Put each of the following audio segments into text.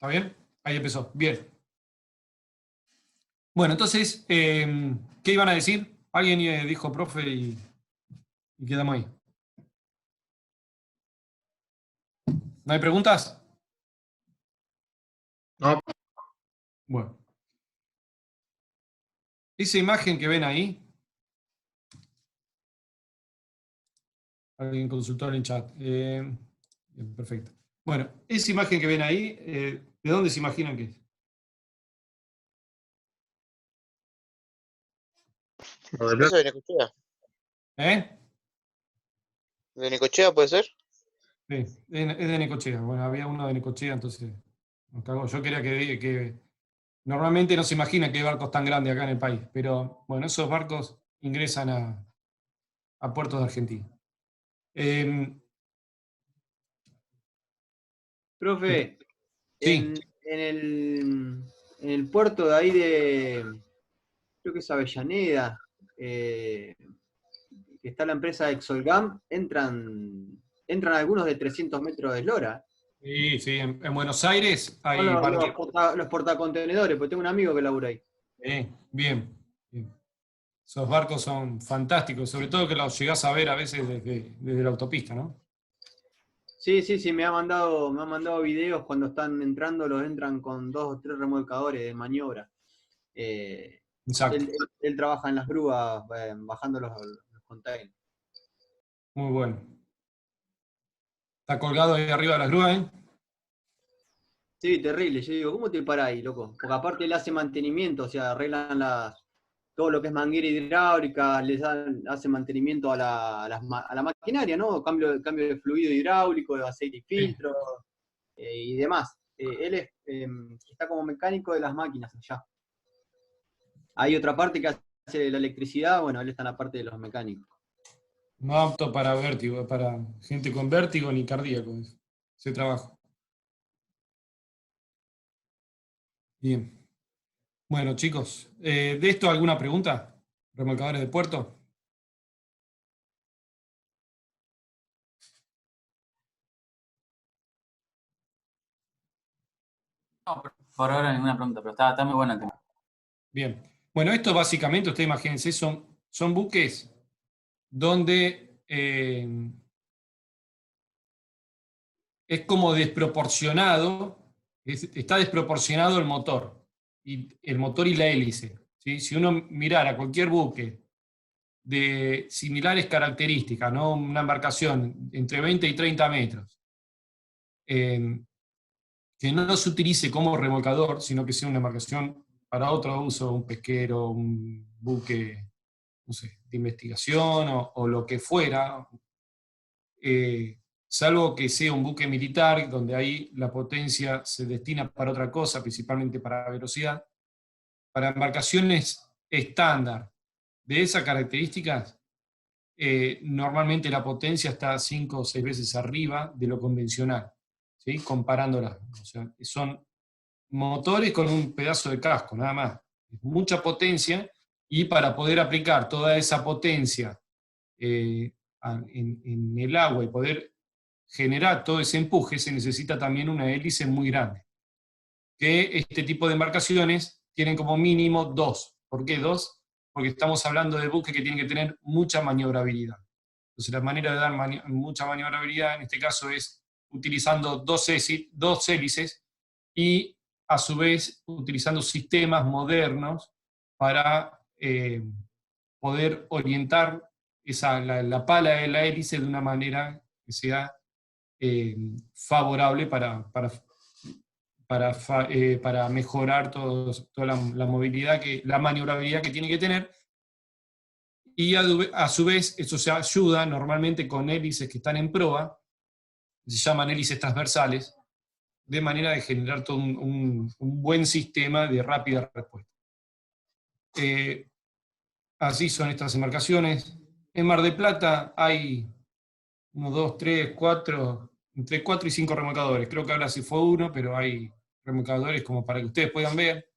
¿Está bien? Ahí empezó. Bien. Bueno, entonces, ¿qué iban a decir? Alguien dijo profe y quedamos ahí. ¿No hay preguntas? No. Bueno. Esa imagen que ven ahí, alguien consultó en el chat. Bien, perfecto. Bueno, esa imagen que ven ahí, ¿de dónde se imaginan que es? ¿Eso de Necochea? ¿Eh? ¿De Necochea puede ser? Sí, es de Necochea. Bueno, había uno de Necochea, entonces nos cagó. Yo quería que normalmente no se imagina que hay barcos tan grandes acá en el país, pero bueno, esos barcos ingresan a puertos de Argentina. Profe, Sí, en el puerto de ahí creo que es Avellaneda, que está la empresa Exolgam, entran algunos de 300 metros de eslora. sí, en Buenos Aires Son hay barcos. los portacontenedores, porque tengo un amigo que labura ahí. Bien, bien. Esos barcos son fantásticos, sobre todo que los llegás a ver a veces desde la autopista, ¿no? Sí, me ha mandado videos cuando están entrando, los entran con 2 o 3 remolcadores de maniobra. Exacto, Él trabaja en las grúas, bajando los containers. muy bueno. Está colgado ahí arriba de las grúas, ¿eh? Sí, terrible. Yo digo, ¿cómo te parás ahí, loco? Porque aparte él hace mantenimiento, o sea, arreglan todo lo que es manguera hidráulica, hace mantenimiento a la maquinaria, ¿no? Cambio de fluido hidráulico, de aceite y Sí. filtro y demás. Está como mecánico de las máquinas allá. Hay otra parte que hace la electricidad, bueno, él está en la parte de los mecánicos. No apto para vértigo, para gente con vértigo ni cardíaco, ese trabajo. Bien. Bueno, chicos, ¿de esto alguna pregunta? ¿Remolcadores de puerto? No, por ahora ninguna pregunta, pero está muy bueno el tema. Bien. Bueno, esto básicamente, ustedes imagínense, son buques donde es como desproporcionado, está desproporcionado el motor y la hélice. ¿Sí? Si uno mirara cualquier buque de similares características, ¿no? Una embarcación entre 20 y 30 metros, que no se utilice como remolcador, sino que sea una embarcación para otro uso, un pesquero, un buque, no sé, de investigación o lo que fuera, salvo que sea un buque militar, donde ahí la potencia se destina para otra cosa, principalmente para velocidad. Para embarcaciones estándar de esas características, normalmente la potencia está 5 o 6 veces arriba de lo convencional, ¿sí? Comparándola. O sea, son motores con un pedazo de casco, nada más. Mucha potencia, y para poder aplicar toda esa potencia en el agua y poder generar todo ese empuje, se necesita también una hélice muy grande. Que este tipo de embarcaciones tienen como mínimo 2. ¿Por qué 2? Porque estamos hablando de buques que tienen que tener mucha maniobrabilidad. Entonces la manera de dar mucha maniobrabilidad en este caso es utilizando dos hélices y a su vez utilizando sistemas modernos para poder orientar la pala de la hélice de una manera que sea favorable para mejorar toda la movilidad, la maniobrabilidad que tiene que tener. Y a su vez eso se ayuda normalmente con hélices que están en proa, se llaman hélices transversales, de manera de generar todo un buen sistema de rápida respuesta. Así son estas embarcaciones. En Mar del Plata hay 1, 2, 3, 4, entre 4 y 5 remolcadores. Creo que ahora sí fue uno, pero hay remolcadores como para que ustedes puedan ver.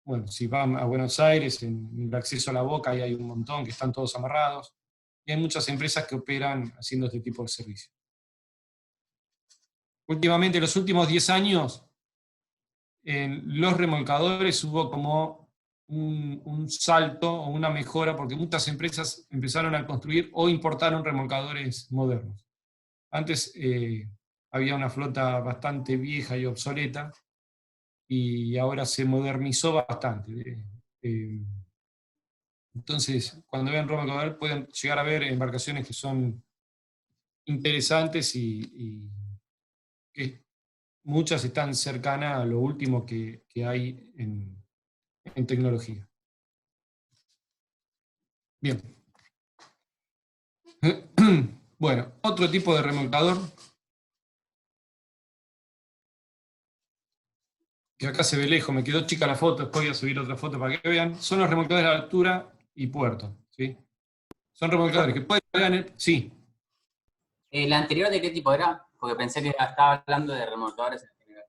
Bueno, si van a Buenos Aires, en el acceso a la Boca, ahí hay un montón que están todos amarrados. Y hay muchas empresas que operan haciendo este tipo de servicio. últimamente, en los últimos 10 años, en los remolcadores hubo como un salto o una mejora, porque muchas empresas empezaron a construir o importaron remolcadores modernos. Antes había una flota bastante vieja y obsoleta, y ahora se modernizó bastante. Entonces, cuando vean remolcador pueden llegar a ver embarcaciones que son interesantes y que muchas están cercanas a lo último que hay en tecnología. Bien. Bueno, otro tipo de remolcador, que acá se ve lejos, me quedó chica la foto, después voy a subir otra foto para que vean, son los remolcadores de altura y puerto, ¿sí? Son remolcadores que pueden cargar en sí. ¿La anterior de qué tipo era? Porque pensé que estaba hablando de remolcadores en general.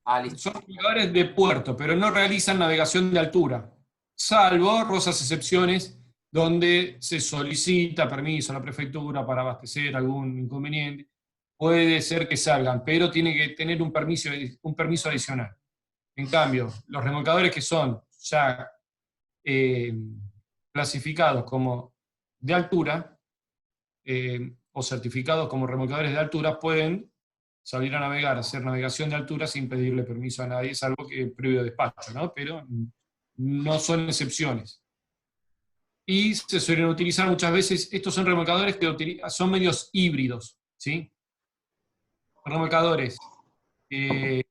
Ah, listo. Son remolcadores de puerto, pero no realizan navegación de altura, salvo honrosas excepciones donde se solicita permiso a la prefectura para abastecer algún inconveniente. Puede ser que salgan, pero tiene que tener un permiso adicional. En cambio, los remolcadores que son ya clasificados como de altura, o certificados como remolcadores de altura, pueden salir a navegar, hacer navegación de altura sin pedirle permiso a nadie, salvo que previo despacho, ¿no? Pero no son excepciones. Y se suelen utilizar muchas veces, estos son remolcadores que son medios híbridos, ¿sí? Remolcadores que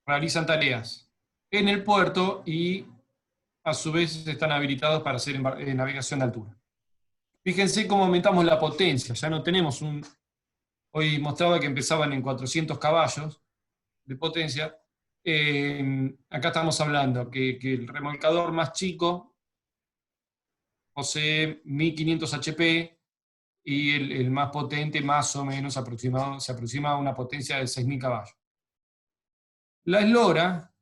realizan tareas en el puerto y a su vez están habilitados para hacer navegación de altura. Fíjense cómo aumentamos la potencia, ya no tenemos hoy mostraba que empezaban en 400 caballos de potencia, acá estamos hablando que el remolcador más chico posee 1500 HP y el más potente más o menos se aproxima a una potencia de 6000 caballos. La eslora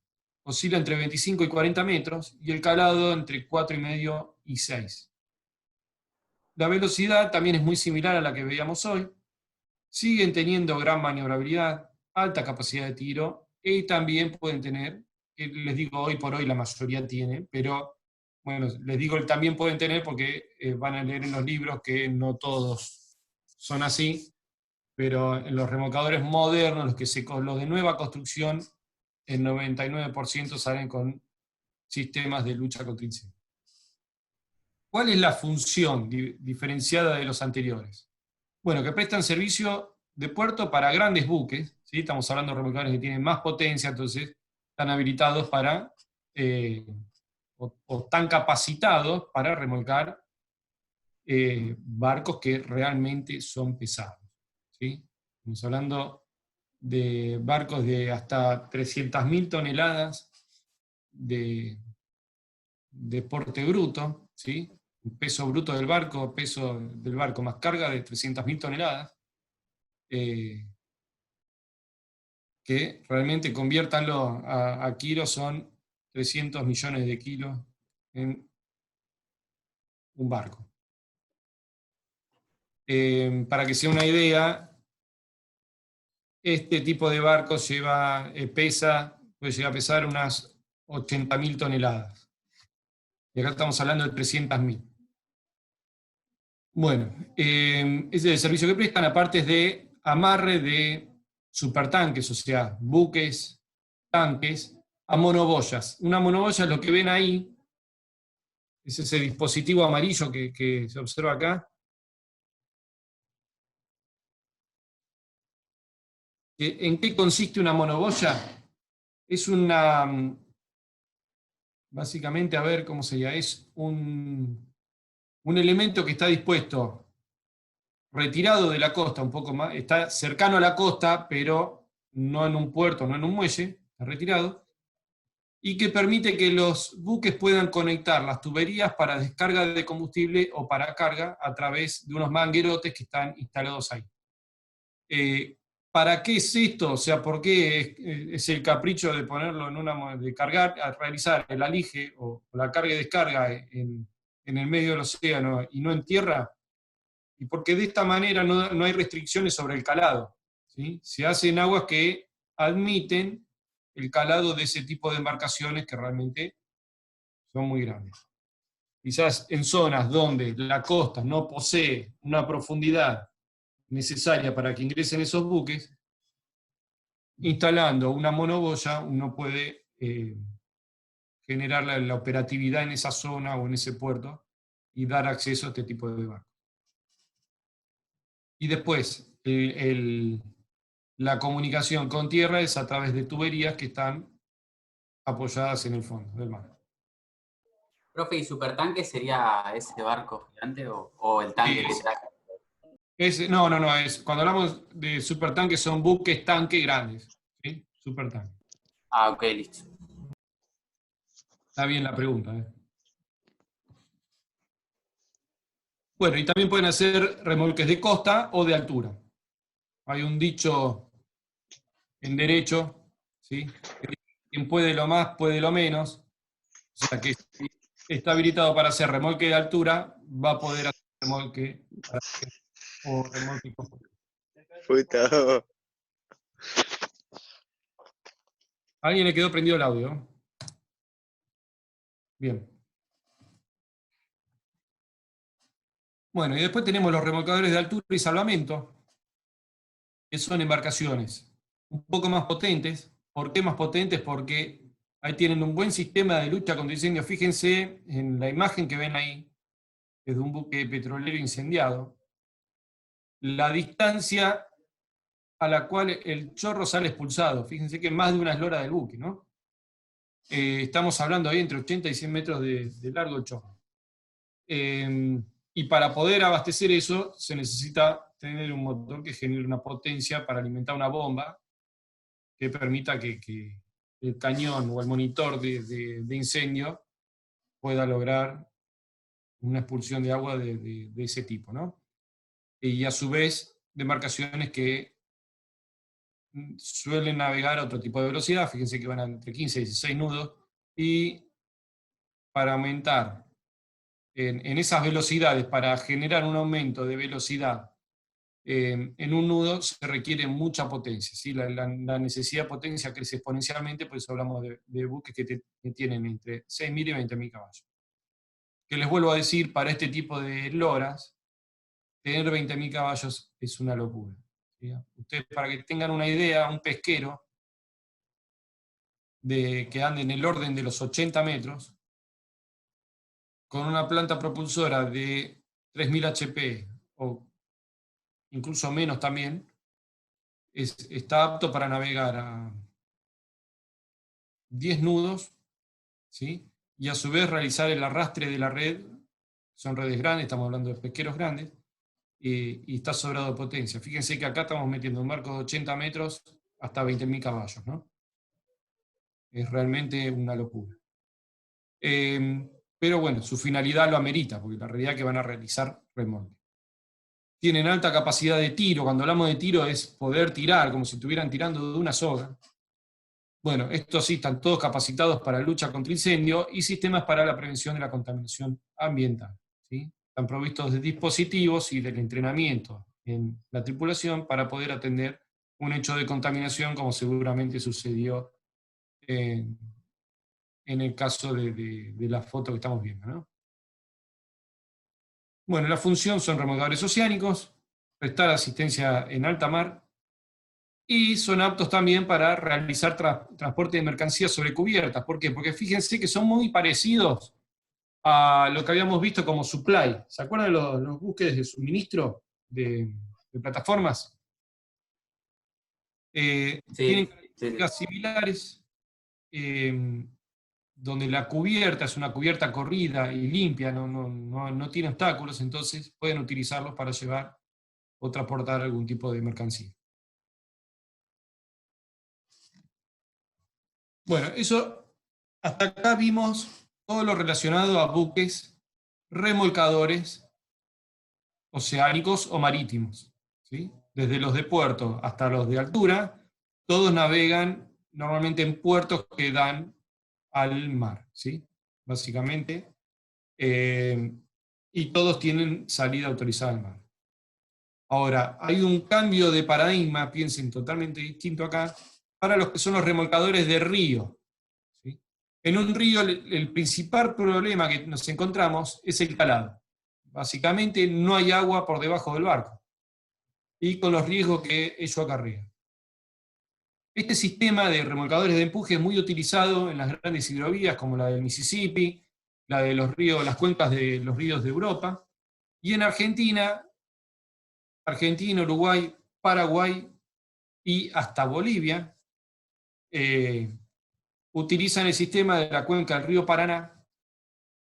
oscila entre 25 y 40 metros y el calado entre 4,5 y 6. La velocidad también es muy similar a la que veíamos hoy. Siguen teniendo gran maniobrabilidad, alta capacidad de tiro, y también pueden tener, les digo hoy por hoy la mayoría tiene, pero bueno, les digo también pueden tener porque van a leer en los libros que no todos son así, pero en los remolcadores modernos, los de nueva construcción, el 99% salen con sistemas de lucha contra incendios. ¿Cuál es la función diferenciada de los anteriores? Bueno, que prestan servicio de puerto para grandes buques, ¿sí? Estamos hablando de remolcadores que tienen más potencia, entonces están habilitados para, o están capacitados para remolcar barcos que realmente son pesados, ¿sí? Estamos hablando de barcos de hasta 300.000 toneladas de porte bruto, ¿sí? El peso bruto del barco, más carga de 300.000 toneladas, que realmente conviértanlo a kilos, son 300 millones de kilos en un barco. Para que sea una idea, este tipo de barco puede llegar a pesar unas 80.000 toneladas. Y acá estamos hablando de 300.000. Bueno, ese es el servicio que prestan, aparte de amarre de supertanques, o sea, buques, tanques, a monoboyas. Una monoboya es lo que ven ahí, es ese dispositivo amarillo que se observa acá. ¿En qué consiste una monoboya? Es básicamente, a ver cómo sería, es un elemento que está dispuesto retirado de la costa, un poco más, está cercano a la costa, pero no en un puerto, no en un muelle, está retirado, y que permite que los buques puedan conectar las tuberías para descarga de combustible o para carga a través de unos manguerotes que están instalados ahí. ¿Para qué es esto? O sea, ¿por qué es el capricho de ponerlo de cargar, a realizar el alige o la carga y descarga en el medio del océano y no en tierra? Y porque de esta manera no hay restricciones sobre el calado, ¿sí? Se hace en aguas que admiten el calado de ese tipo de embarcaciones que realmente son muy grandes. Quizás en zonas donde la costa no posee una profundidad necesaria para que ingresen esos buques, instalando una monoboya uno puede generar la operatividad en esa zona o en ese puerto y dar acceso a este tipo de barcos. Y después, la comunicación con tierra es a través de tuberías que están apoyadas en el fondo del mar. Profe, ¿y supertanque sería ese barco gigante o el tanque que trae? Cuando hablamos de supertanques son buques tanque grandes, ¿sí? Supertanque. Ah, ok, listo. Está bien la pregunta, ¿eh? Bueno, y también pueden hacer remolques de costa o de altura. Hay un dicho en derecho, ¿sí? Quien puede lo más, puede lo menos. O sea que si está habilitado para hacer remolque de altura, va a poder hacer remolque o remolque costa. Puta. ¿A alguien le quedó prendido el audio? Bien. Bueno, y después tenemos los remolcadores de altura y salvamento, que son embarcaciones un poco más potentes. ¿Por qué más potentes? Porque ahí tienen un buen sistema de lucha contra incendios. Fíjense en la imagen que ven ahí, que es de un buque petrolero incendiado. La distancia a la cual el chorro sale expulsado. Fíjense que es más de una eslora del buque, ¿no? Estamos hablando ahí entre 80 y 100 metros de largo el chorro. Y para poder abastecer eso, se necesita tener un motor que genere una potencia para alimentar una bomba que permita que el cañón o el monitor de incendio pueda lograr una expulsión de agua de ese tipo, ¿no? Y a su vez, de embarcaciones que suelen navegar a otro tipo de velocidad, fíjense que van entre 15 y 16 nudos, y para aumentar en esas velocidades, para generar un aumento de velocidad en un nudo, se requiere mucha potencia, ¿sí? La necesidad de potencia crece exponencialmente, por eso hablamos de buques que tienen entre 6.000 y 20.000 caballos. Que les vuelvo a decir, para este tipo de loras, tener 20.000 caballos es una locura. ¿Sí? Ustedes, para que tengan una idea, un pesquero que ande en el orden de los 80 metros, con una planta propulsora de 3.000 HP, o incluso menos también, está apto para navegar a 10 nudos, ¿sí? Y a su vez realizar el arrastre de la red. Son redes grandes, estamos hablando de pesqueros grandes, y está sobrado de potencia. Fíjense que acá estamos metiendo un barco de 80 metros hasta 20.000 caballos, ¿no? Es realmente una locura. Pero bueno, su finalidad lo amerita, porque la realidad es que van a realizar remolque. Tienen alta capacidad de tiro. Cuando hablamos de tiro es poder tirar como si estuvieran tirando de una soga. Bueno, estos sí están todos capacitados para lucha contra incendio y sistemas para la prevención de la contaminación ambiental, ¿sí? Están provistos de dispositivos y del entrenamiento en la tripulación para poder atender un hecho de contaminación como seguramente sucedió en el caso de la foto que estamos viendo, ¿no? Bueno, la función son remolcadores oceánicos, prestar asistencia en alta mar, y son aptos también para realizar transporte de mercancías sobre cubiertas. ¿Por qué? Porque fíjense que son muy parecidos a lo que habíamos visto como supply. ¿Se acuerdan de los buques de suministro de plataformas? Sí, Tienen sí. características similares, donde la cubierta es una cubierta corrida y limpia, no tiene obstáculos, entonces pueden utilizarlos para llevar o transportar algún tipo de mercancía. Bueno, eso, hasta acá vimos todo lo relacionado a buques remolcadores oceánicos o marítimos, ¿sí? Desde los de puerto hasta los de altura, todos navegan normalmente en puertos que dan al mar, ¿sí? Básicamente, y todos tienen salida autorizada al mar. Ahora, hay un cambio de paradigma, piensen totalmente distinto acá, para los que son los remolcadores de río. ¿Sí? En un río el principal problema que nos encontramos es el calado. Básicamente no hay agua por debajo del barco, y con los riesgos que ello acarrea. Este sistema de remolcadores de empuje es muy utilizado en las grandes hidrovías como la del Mississippi, la de los ríos, las cuencas de los ríos de Europa, y en Argentina, Uruguay, Paraguay y hasta Bolivia, utilizan el sistema de la cuenca del río Paraná,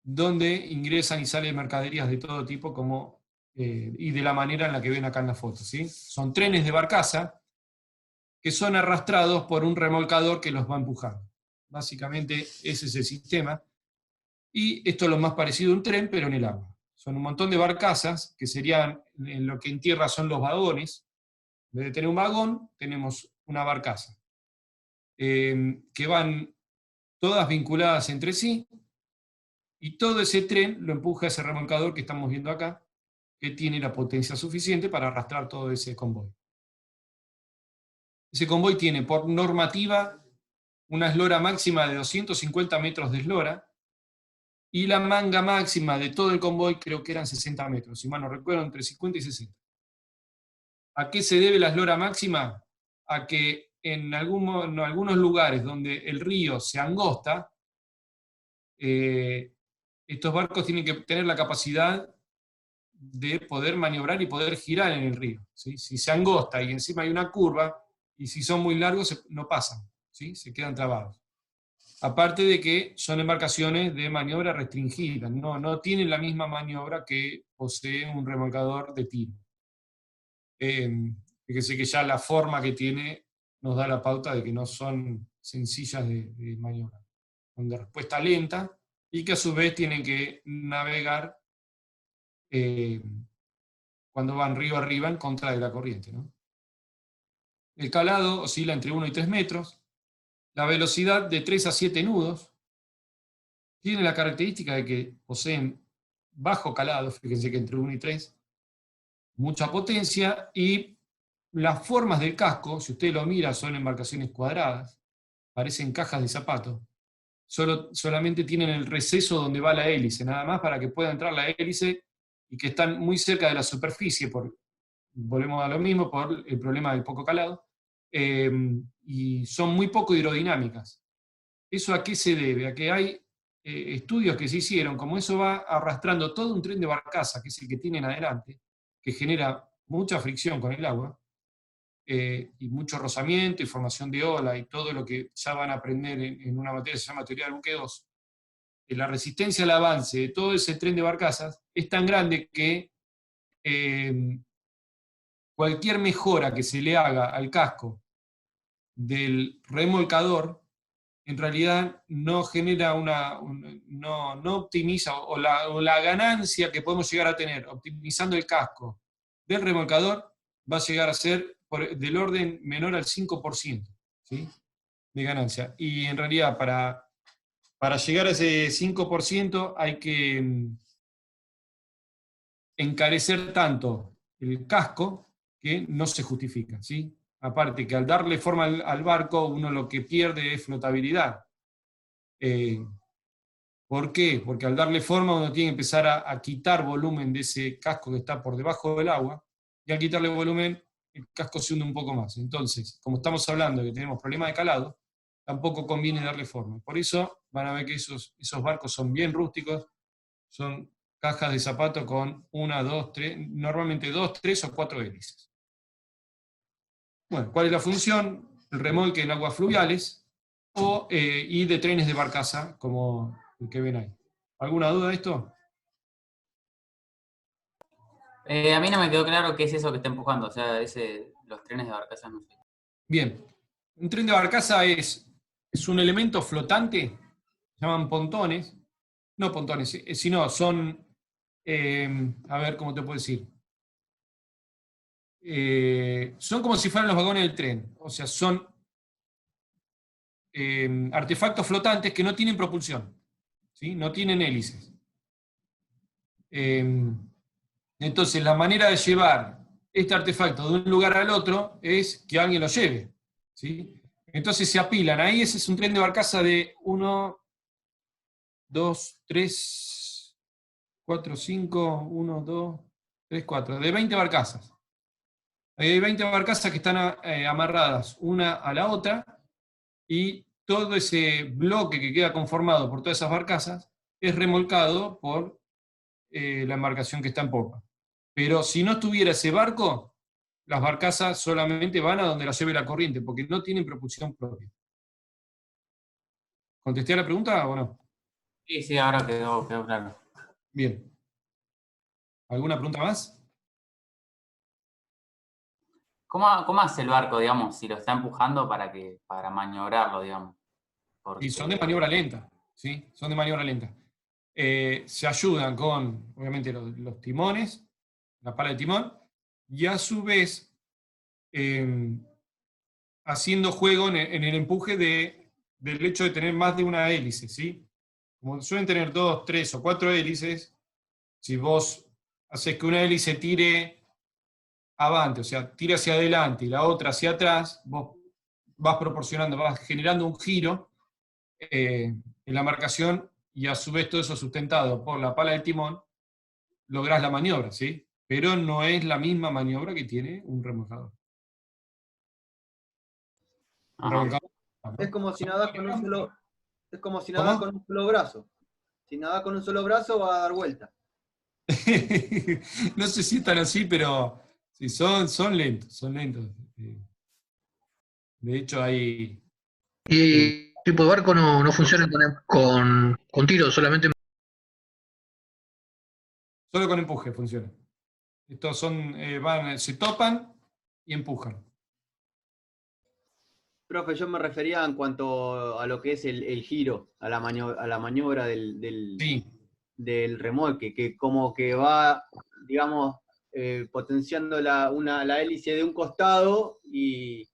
donde ingresan y salen mercaderías de todo tipo, y de la manera en la que ven acá en la foto. ¿Sí? Son trenes de barcaza que son arrastrados por un remolcador que los va empujando. Básicamente ese es el sistema. Y esto es lo más parecido a un tren, pero en el agua. Son un montón de barcazas, que serían, en lo que en tierra son los vagones. En vez de tener un vagón, tenemos una barcaza. Que van todas vinculadas entre sí, y todo ese tren lo empuja ese remolcador que estamos viendo acá, que tiene la potencia suficiente para arrastrar todo ese convoy. Ese convoy tiene por normativa una eslora máxima de 250 metros de eslora, y la manga máxima de todo el convoy creo que eran 60 metros, si mal no recuerdo, entre 50 y 60. ¿A qué se debe la eslora máxima? A que en algunos lugares donde el río se angosta, estos barcos tienen que tener la capacidad de poder maniobrar y poder girar en el río. ¿Sí? Si se angosta y encima hay una curva, y si son muy largos no pasan, ¿sí? Se quedan trabados. Aparte de que son embarcaciones de maniobra restringida, no tienen la misma maniobra que posee un remolcador de tiro. Fíjense que ya la forma que tiene nos da la pauta de que no son sencillas de maniobra. Son de respuesta lenta, y que a su vez tienen que navegar cuando van río arriba en contra de la corriente, ¿no? El calado oscila entre 1 y 3 metros, la velocidad de 3 a 7 nudos, tiene la característica de que poseen bajo calado, fíjense que entre 1 y 3, mucha potencia, y las formas del casco, si usted lo mira, son embarcaciones cuadradas, parecen cajas de zapatos, solamente tienen el receso donde va la hélice, nada más para que pueda entrar la hélice, y que están muy cerca de la superficie, volvemos a lo mismo, por el problema del poco calado, y son muy poco hidrodinámicas. ¿Eso a qué se debe? A que hay estudios que se hicieron, como eso va arrastrando todo un tren de barcaza, que es el que tienen adelante, que genera mucha fricción con el agua, y mucho rozamiento y formación de ola, y todo lo que ya van a aprender en una materia que se llama teoría del buque 2, la resistencia al avance de todo ese tren de barcazas es tan grande que cualquier mejora que se le haga al casco del remolcador, en realidad no genera no optimiza, o la ganancia que podemos llegar a tener optimizando el casco del remolcador va a llegar a ser del orden menor al 5%, ¿sí? De ganancia. Y en realidad para llegar a ese 5% hay que encarecer tanto el casco que no se justifica, ¿sí? Aparte que al darle forma al barco, uno lo que pierde es flotabilidad. ¿Por qué? Porque al darle forma uno tiene que empezar a quitar volumen de ese casco que está por debajo del agua, y al quitarle volumen, el casco se hunde un poco más. Entonces, como estamos hablando de que tenemos problemas de calado, tampoco conviene darle forma. Por eso van a ver que esos barcos son bien rústicos, son cajas de zapato con 1, 2, 3, normalmente 2, 3 o 4 hélices. Bueno, ¿cuál es la función? El remolque en aguas fluviales y de trenes de barcaza, como el que ven ahí. ¿Alguna duda de esto? A mí no me quedó claro qué es eso que está empujando, o sea, los trenes de barcaza, no sé. Bien, un tren de barcaza es un elemento flotante, se llaman pontones, no pontones, sino son, a ver cómo te puedo decir, son como si fueran los vagones del tren, o sea, son artefactos flotantes que no tienen propulsión, ¿sí? No tienen hélices. Entonces, la manera de llevar este artefacto de un lugar al otro es que alguien lo lleve, ¿sí? Entonces se apilan. Ahí ese es un tren de barcaza de 1, 2, 3, 4, 5, 1, 2, 3, 4, de 20 barcazas. Hay 20 barcazas que están amarradas una a la otra, y todo ese bloque que queda conformado por todas esas barcazas es remolcado por la embarcación que está en popa. Pero si no estuviera ese barco, las barcazas solamente van a donde las lleve la corriente, porque no tienen propulsión propia. ¿Contesté a la pregunta o no? Sí, ahora quedó claro. Bien. ¿Alguna pregunta más? ¿Cómo hace el barco, digamos, si lo está empujando para maniobrarlo, digamos? Y son de maniobra lenta, ¿sí? Son de maniobra lenta. Se ayudan con, obviamente, los timones, la pala de timón, y a su vez haciendo juego en el empuje del hecho de tener más de una hélice, ¿sí? Como suelen tener 2, 3 o 4 hélices, si vos haces que una hélice tire avante, o sea, tire hacia adelante y la otra hacia atrás, vos vas proporcionando, vas generando un giro en la embarcación, y a su vez todo eso sustentado por la pala del timón, lográs la maniobra, ¿sí? Pero no es la misma maniobra que tiene un remolcador. Un remolcador, ¿no? Es como si nadás con un solo, ¿Cómo? con un solo brazo. Si nadás con un solo brazo va a dar vuelta. No sé si están así, pero sí, son lentos, son lentos. De hecho, hay... Y el tipo de barco no funciona con tiro, solamente. Solo con empuje funciona. Estos se topan y empujan. Profe, yo me refería en cuanto a lo que es el giro, a la maniobra Sí, del remolque, que como que va, digamos, potenciando la hélice de un costado y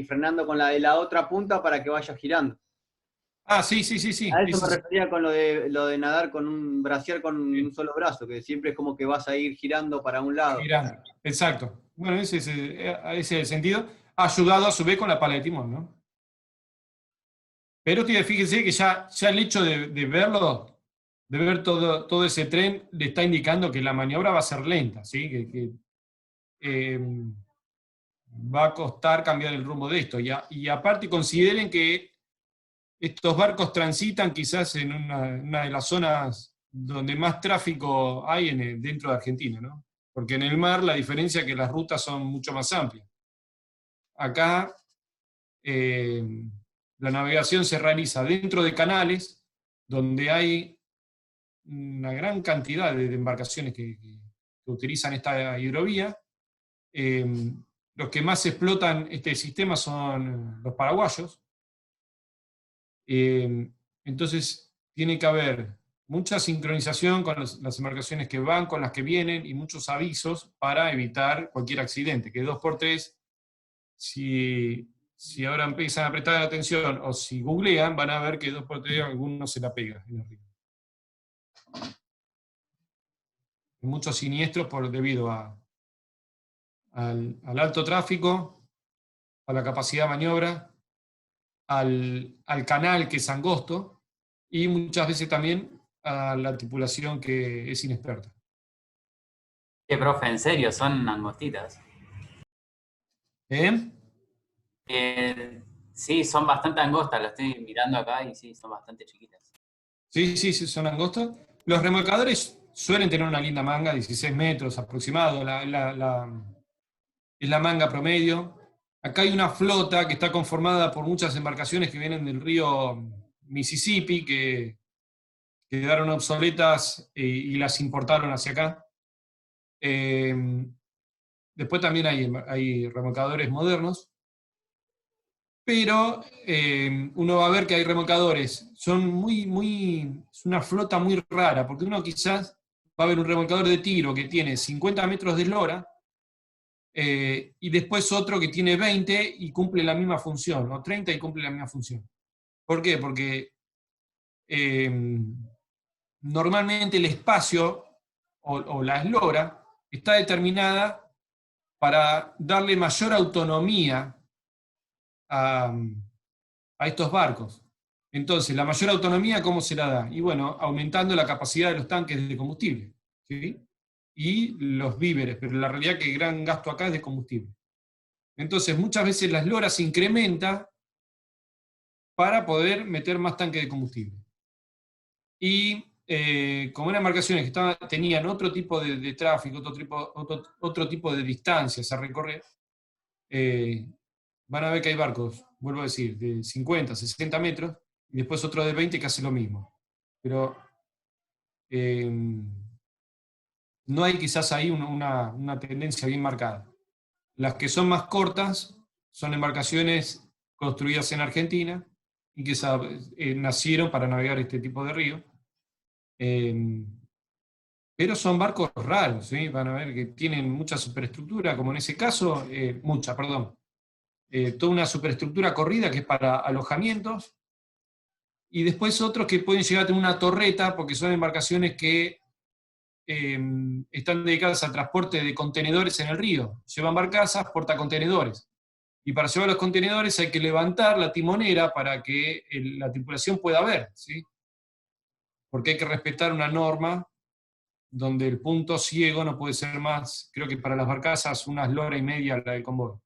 frenando con la de la otra punta para que vaya girando. sí. A eso me Sí. refería con lo de nadar con un braciar con un solo brazo, que siempre es como que vas a ir girando para un lado. Girando. Exacto. Bueno, ese es el sentido. Ayudado a su vez con la pala de timón, ¿no? Pero fíjense que ya el hecho de verlo, de ver todo ese tren, le está indicando que la maniobra va a ser lenta, ¿sí? Va a costar cambiar el rumbo de esto. Y aparte consideren que estos barcos transitan quizás en una de las zonas donde más tráfico hay dentro de Argentina, ¿no? Porque en el mar la diferencia es que las rutas son mucho más amplias. Acá la navegación se realiza dentro de canales donde hay una gran cantidad de embarcaciones que utilizan esta hidrovía. Los que más explotan este sistema son los paraguayos. Entonces tiene que haber mucha sincronización con las embarcaciones que van, con las que vienen, y muchos avisos para evitar cualquier accidente, que 2x3, si ahora empiezan a prestar atención o si googlean, van a ver que 2x3 alguno se la pega en el río. Muchos siniestros debido al alto tráfico, a la capacidad de maniobra, al canal que es angosto, y muchas veces también a la tripulación que es inexperta. Profe, en serio, son angostitas. Sí, son bastante angostas, lo estoy mirando acá y sí, son bastante chiquitas. Sí, son angostos. Los remolcadores suelen tener una linda manga, 16 metros aproximado, es la manga promedio. Acá hay una flota que está conformada por muchas embarcaciones que vienen del río Mississippi, que quedaron obsoletas y las importaron hacia acá. Después también hay remolcadores modernos, pero uno va a ver que hay remolcadores, es una flota muy rara, porque uno quizás va a ver un remolcador de tiro que tiene 50 metros de eslora, y después otro que tiene 20 y cumple la misma función, o 30 y cumple la misma función. ¿Por qué? Porque normalmente el espacio o la eslora está determinada para darle mayor autonomía a estos barcos. Entonces, la mayor autonomía, ¿cómo se la da? Y bueno, aumentando la capacidad de los tanques de combustible, ¿sí? Y los víveres, pero la realidad es que el gran gasto acá es de combustible. Entonces, muchas veces la eslora se incrementa para poder meter más tanques de combustible. Y como eran embarcaciones que tenían otro tipo de tráfico, otro tipo de distancias a recorrer, van a ver que hay barcos, vuelvo a decir, de 50, 60 metros, y después otro de 20 que hace lo mismo. Pero no hay quizás ahí una tendencia bien marcada. Las que son más cortas son embarcaciones construidas en Argentina y que nacieron para navegar este tipo de río. Pero son barcos raros, ¿sí? Van a ver que tienen mucha superestructura, como en ese caso, toda una superestructura corrida que es para alojamientos, y después otros que pueden llegar a tener una torreta, porque son embarcaciones que están dedicadas al transporte de contenedores en el río. Llevan barcazas, portacontenedores. Y para llevar los contenedores hay que levantar la timonera para que la tripulación pueda ver, ¿sí? Porque hay que respetar una norma donde el punto ciego no puede ser más, creo que para las barcazas, una eslora y media la del convoy.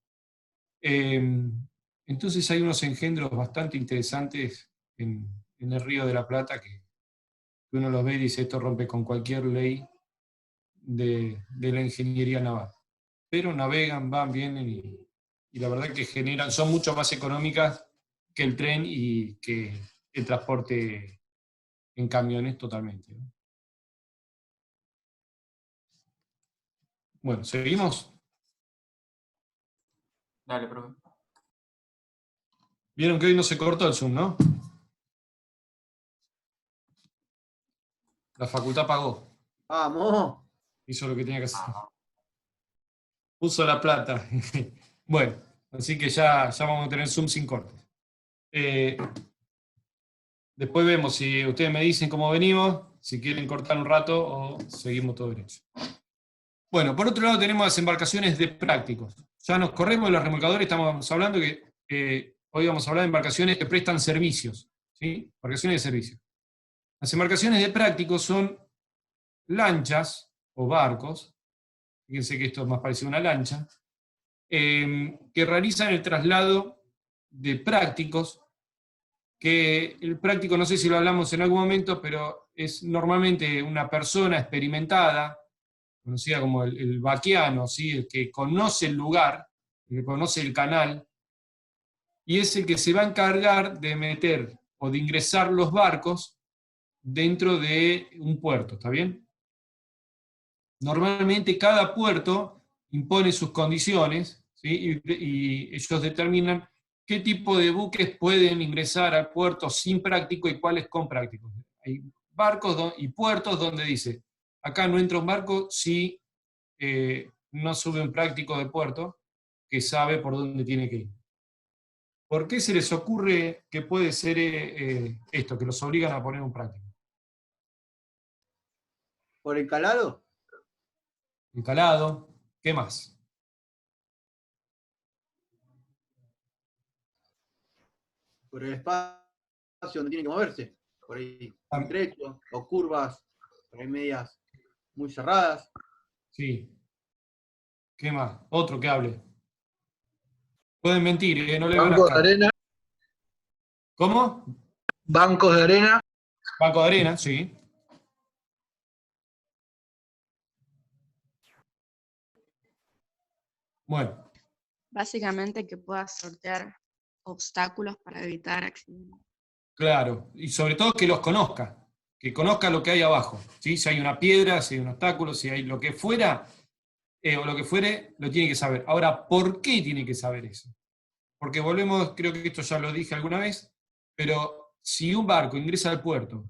Entonces hay unos engendros bastante interesantes en el Río de la Plata que uno los ve y dice, esto rompe con cualquier ley de la ingeniería naval. Pero navegan, van, vienen y la verdad que son mucho más económicas que el tren y que el transporte en camiones totalmente, ¿no? Bueno, ¿seguimos? Dale, profe. Vieron que hoy no se cortó el Zoom, ¿no? La facultad pagó. ¡Vamos! Hizo lo que tenía que hacer. Puso la plata. Bueno, así que ya vamos a tener Zoom sin cortes. Después vemos si ustedes me dicen cómo venimos, si quieren cortar un rato o seguimos todo derecho. Bueno, por otro lado tenemos las embarcaciones de prácticos. Ya nos corremos de los remolcadores, estamos hablando que hoy vamos a hablar de embarcaciones que prestan servicios, ¿sí? Embarcaciones de servicio. Las embarcaciones de prácticos son lanchas o barcos, fíjense que esto es más parecido a una lancha, que realizan el traslado de prácticos, que el práctico, no sé si lo hablamos en algún momento, pero es normalmente una persona experimentada, conocida como el vaquiano, ¿sí? El que conoce el lugar, el que conoce el canal, y es el que se va a encargar de meter o de ingresar los barcos dentro de un puerto, ¿está bien? Normalmente cada puerto impone sus condiciones, ¿sí? Y ellos determinan qué tipo de buques pueden ingresar al puerto sin práctico y cuáles con prácticos. Hay barcos y puertos donde dice, acá no entra un barco si no sube un práctico de puerto que sabe por dónde tiene que ir. ¿Por qué se les ocurre que puede ser esto, que los obligan a poner un práctico? ¿Por el calado? El calado, ¿qué más? Por el espacio donde tiene que moverse. Por ahí estrecho, o curvas, por ahí medias muy cerradas. Sí. ¿Qué más? Otro que hable. Pueden mentir, no le veo las Bancos de caras. arena, ¿Cómo? bancos de arena, Banco de arena, sí. Bueno, Básicamente que puedas sortear obstáculos para evitar accidentes. claro. Y sobre todo que los conozca. Que conozca lo que hay abajo. ¿Sí? Si hay una piedra, si hay un obstáculo, si hay lo que fuera, o lo que fuere, lo tiene que saber. Ahora, ¿por qué tiene que saber eso? Porque volvemos, creo que esto ya lo dije alguna vez, pero si un barco ingresa al puerto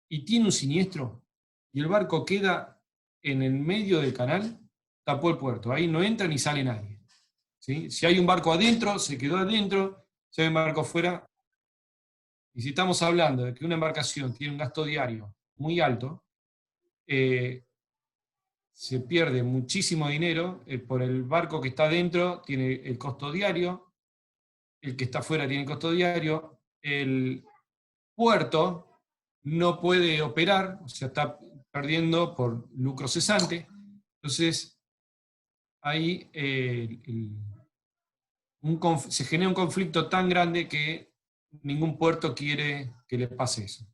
y tiene un siniestro, y el barco queda en el medio del canal, tapó el puerto. Ahí no entra ni sale nadie. ¿Sí? Si hay un barco adentro, se quedó adentro. Si hay un barco afuera. Y si estamos hablando de que una embarcación tiene un gasto diario muy alto, se pierde muchísimo dinero, por el barco que está dentro tiene el costo diario, el que está afuera tiene costo diario, el puerto no puede operar, o sea, está perdiendo por lucro cesante. Entonces, ahí se genera un conflicto tan grande que ningún puerto quiere que le pase eso.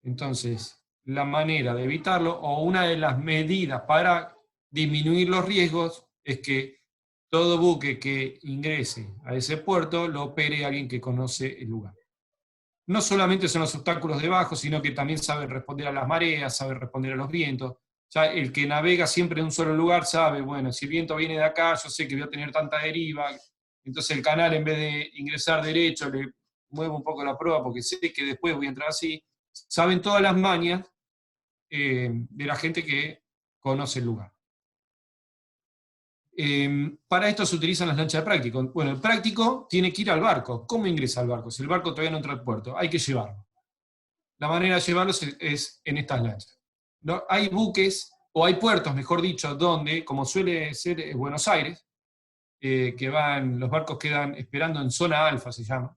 Entonces, la manera de evitarlo, o una de las medidas para disminuir los riesgos, es que todo buque que ingrese a ese puerto lo opere alguien que conoce el lugar. No solamente son los obstáculos debajo, sino que también sabe responder a las mareas, sabe responder a los vientos. Ya el que navega siempre en un solo lugar sabe, bueno, si el viento viene de acá, yo sé que voy a tener tanta deriva, entonces el canal, en vez de ingresar derecho, le muevo un poco la proa porque sé que después voy a entrar así. Saben todas las mañas de la gente que conoce el lugar. Para esto se utilizan las lanchas de práctico. Bueno, el práctico tiene que ir al barco. ¿Cómo ingresa al barco? Si el barco todavía no entra al puerto, hay que llevarlo. La manera de llevarlo es en estas lanchas. ¿No? Hay buques, o hay puertos, mejor dicho, donde, como suele ser Buenos Aires, los barcos quedan esperando en zona alfa, se llama.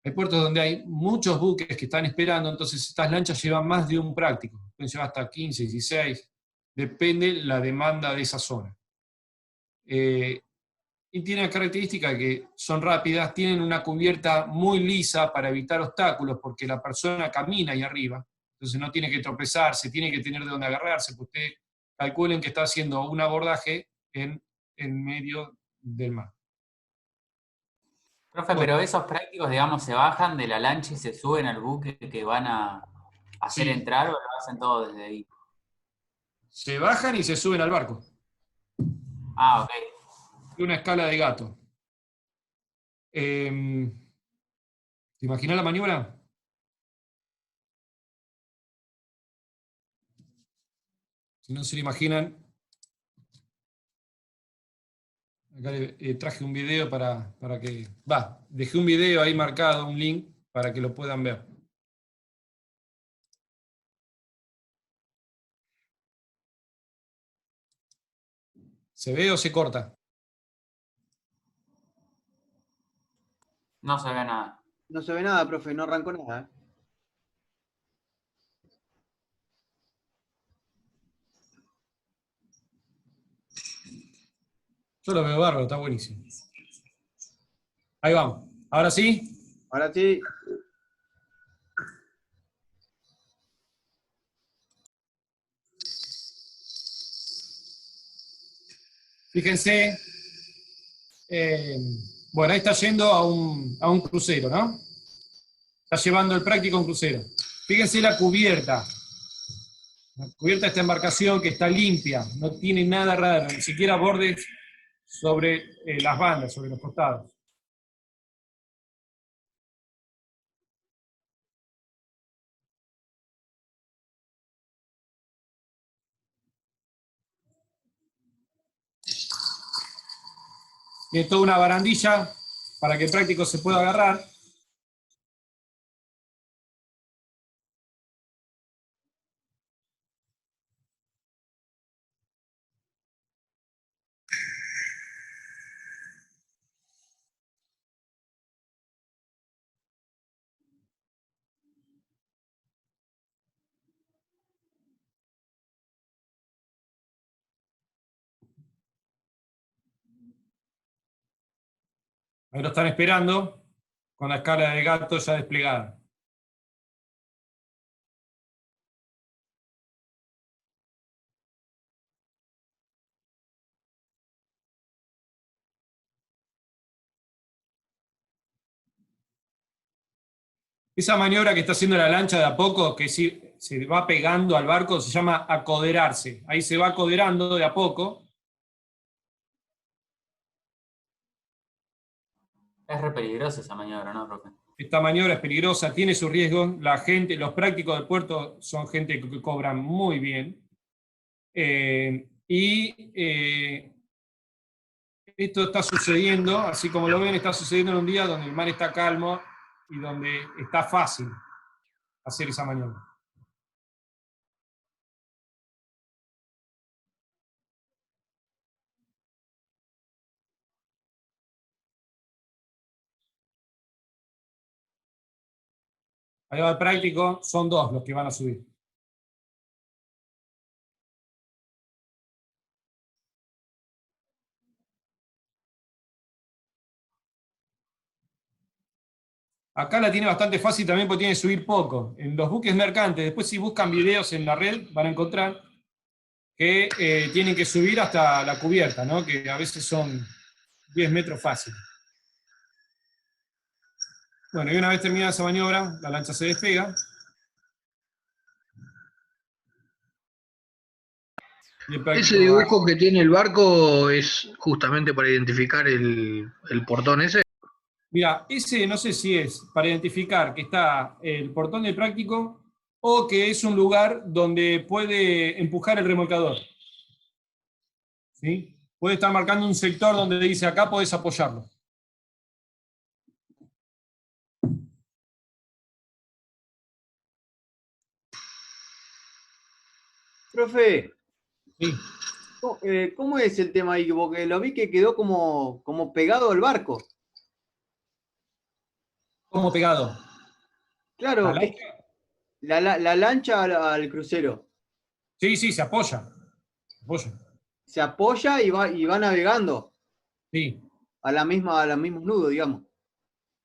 Hay puertos donde hay muchos buques que están esperando, entonces estas lanchas llevan más de un práctico. Pueden llevar hasta 15, 16, depende la demanda de esa zona. Y tienen la característica que son rápidas, tienen una cubierta muy lisa para evitar obstáculos, porque la persona camina ahí arriba, entonces no tiene que tropezarse, tiene que tener de dónde agarrarse, porque ustedes calculen que está haciendo un abordaje en medio del mar. Profe, Bueno, pero esos prácticos, digamos, se bajan de la lancha y se suben al buque que van a hacer sí, entrar, o lo hacen todo desde ahí. se bajan y se suben al barco. Ah, ok. Una escala de gato. ¿Te imaginas la maniobra? Si no se lo imaginan, acá traje un video para que... dejé un video ahí marcado, un link, para que lo puedan ver. ¿Se ve o se corta? No se ve nada. No se ve nada, profe, no arrancó nada. Yo lo veo bárbaro, está buenísimo. Ahí vamos. ¿Ahora sí? Ahora sí. Fíjense. Bueno, ahí está yendo a un crucero, ¿no? Está llevando el práctico a un crucero. Fíjense la cubierta. La cubierta de esta embarcación que está limpia, no tiene nada raro, ni siquiera bordes sobre las bandas, sobre los costados. Tiene toda una barandilla para que el práctico se pueda agarrar. Ahí lo están esperando, con la escala de gato ya desplegada. Esa maniobra que está haciendo la lancha de a poco, que se va pegando al barco, se llama acoderarse. Ahí se va acoderando de a poco. Es re peligrosa esa maniobra, ¿no, profe? Esta maniobra es peligrosa, tiene sus riesgos. La gente, los prácticos del puerto son gente que cobran muy bien. Esto está sucediendo, así como lo ven, está sucediendo en un día donde el mar está calmo y donde está fácil hacer esa maniobra. Ahí va el práctico, son 2 los que van a subir. Acá la tiene bastante fácil también porque tiene que subir poco. En los buques mercantes, después si buscan videos en la red, van a encontrar que tienen que subir hasta la cubierta, ¿no? Que a veces son 10 metros fácil. Bueno, y una vez terminada esa maniobra, la lancha se despega. Y el práctico Ese dibujo que tiene el barco es justamente para identificar el portón ese. Mira, ese no sé si es para identificar que está el portón del práctico o que es un lugar donde puede empujar el remolcador. ¿Sí? Puede estar marcando un sector donde dice acá podés apoyarlo. Profe, Sí. ¿cómo es el tema ahí? Porque lo vi que quedó como pegado al barco. ¿Cómo pegado? Claro, ¿La que lancha? la lancha al crucero Sí, sí, se apoya. Se apoya. se apoya y va navegando Sí, a los mismos nudos, digamos.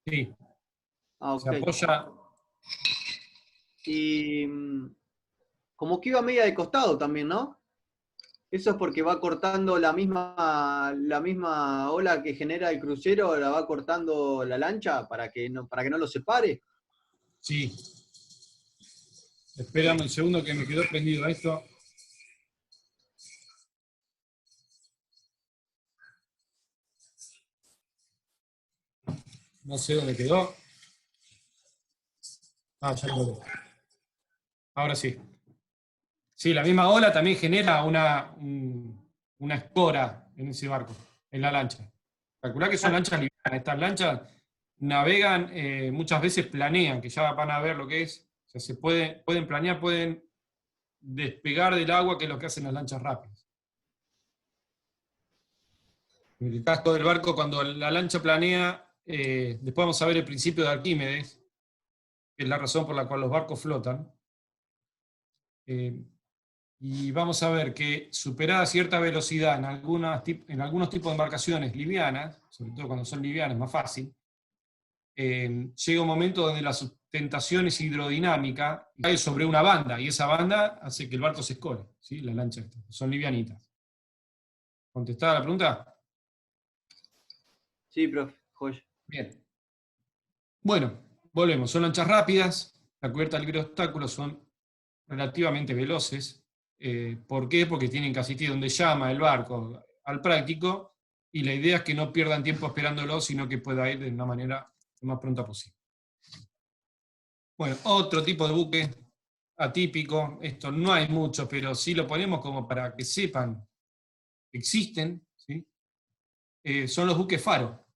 sí. Ah, Se ok. apoya. Y como que iba media de costado también, ¿no? Eso es porque va cortando la misma ola que genera el crucero, la va cortando la lancha para que no lo separe. Sí. Espérame un segundo que me quedó prendido esto. No sé dónde quedó. Ah, ya lo veo. Ahora sí. Sí, la misma ola también genera una espora en ese barco, en la lancha. Calculá que son lanchas livianas. Estas lanchas navegan, muchas veces planean, que ya van a ver lo que es. O sea, pueden planear, pueden despegar del agua, que es lo que hacen las lanchas rápidas. En el casco del barco, cuando la lancha planea, después vamos a ver el principio de Arquímedes, que es la razón por la cual los barcos flotan. Y vamos a ver que superada cierta velocidad en algunos tipos de embarcaciones livianas, sobre todo cuando son livianas, más fácil, llega un momento donde la sustentación es hidrodinámica, y cae sobre una banda, y esa banda hace que el barco se escore, ¿sí? La lancha esta, son livianitas. ¿Contestada la pregunta? Sí, profe, joya. Bien. Bueno, volvemos. Son lanchas rápidas, la cubierta libre de obstáculos, son relativamente veloces. ¿Por qué? Porque tienen que asistir donde llama el barco al práctico, y la idea es que no pierdan tiempo esperándolo, sino que pueda ir de una manera lo más pronta posible. Bueno, otro tipo de buque atípico, esto no hay mucho, pero sí lo ponemos como para que sepan que existen, ¿sí? Son los buques faro.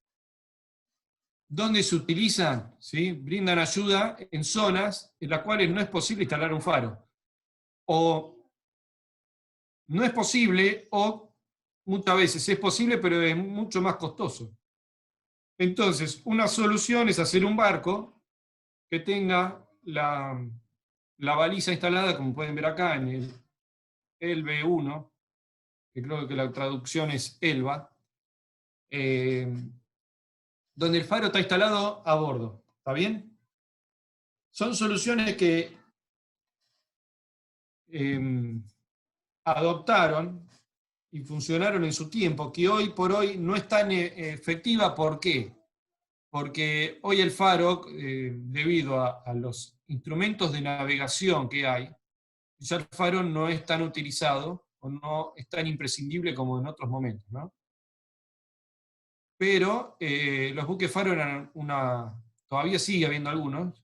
¿Dónde se utilizan? ¿Sí? Brindan ayuda en zonas en las cuales no es posible instalar un faro. O no es posible, o muchas veces es posible, pero es mucho más costoso. Entonces, una solución es hacer un barco que tenga la baliza instalada, como pueden ver acá en el Elbe 1, que creo que la traducción es Elba, donde el faro está instalado a bordo. ¿Está bien? Son soluciones que adoptaron y funcionaron en su tiempo, que hoy por hoy no es tan efectiva. ¿Por qué? Porque hoy el faro, debido a los instrumentos de navegación que hay, ya el faro no es tan utilizado o no es tan imprescindible como en otros momentos, ¿no? Pero los buques faro eran todavía sigue habiendo algunos,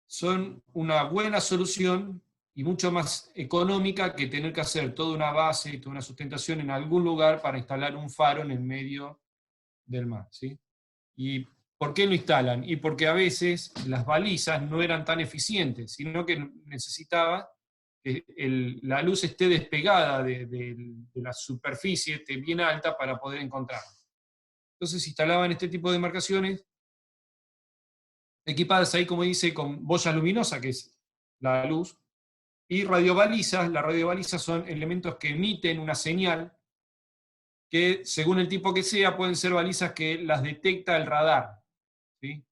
son una buena solución y mucho más económica que tener que hacer toda una base y toda una sustentación en algún lugar para instalar un faro en el medio del mar, ¿sí? ¿Y por qué lo instalan? Y porque a veces las balizas no eran tan eficientes, sino que necesitaba que la luz esté despegada de la superficie, esté bien alta para poder encontrarla. Entonces instalaban este tipo de embarcaciones equipadas ahí, como dice, con boyas luminosas, que es la luz, y radiobalizas. Las radiobalizas son elementos que emiten una señal que, según el tipo que sea, pueden ser balizas que las detecta el radar, ¿sí?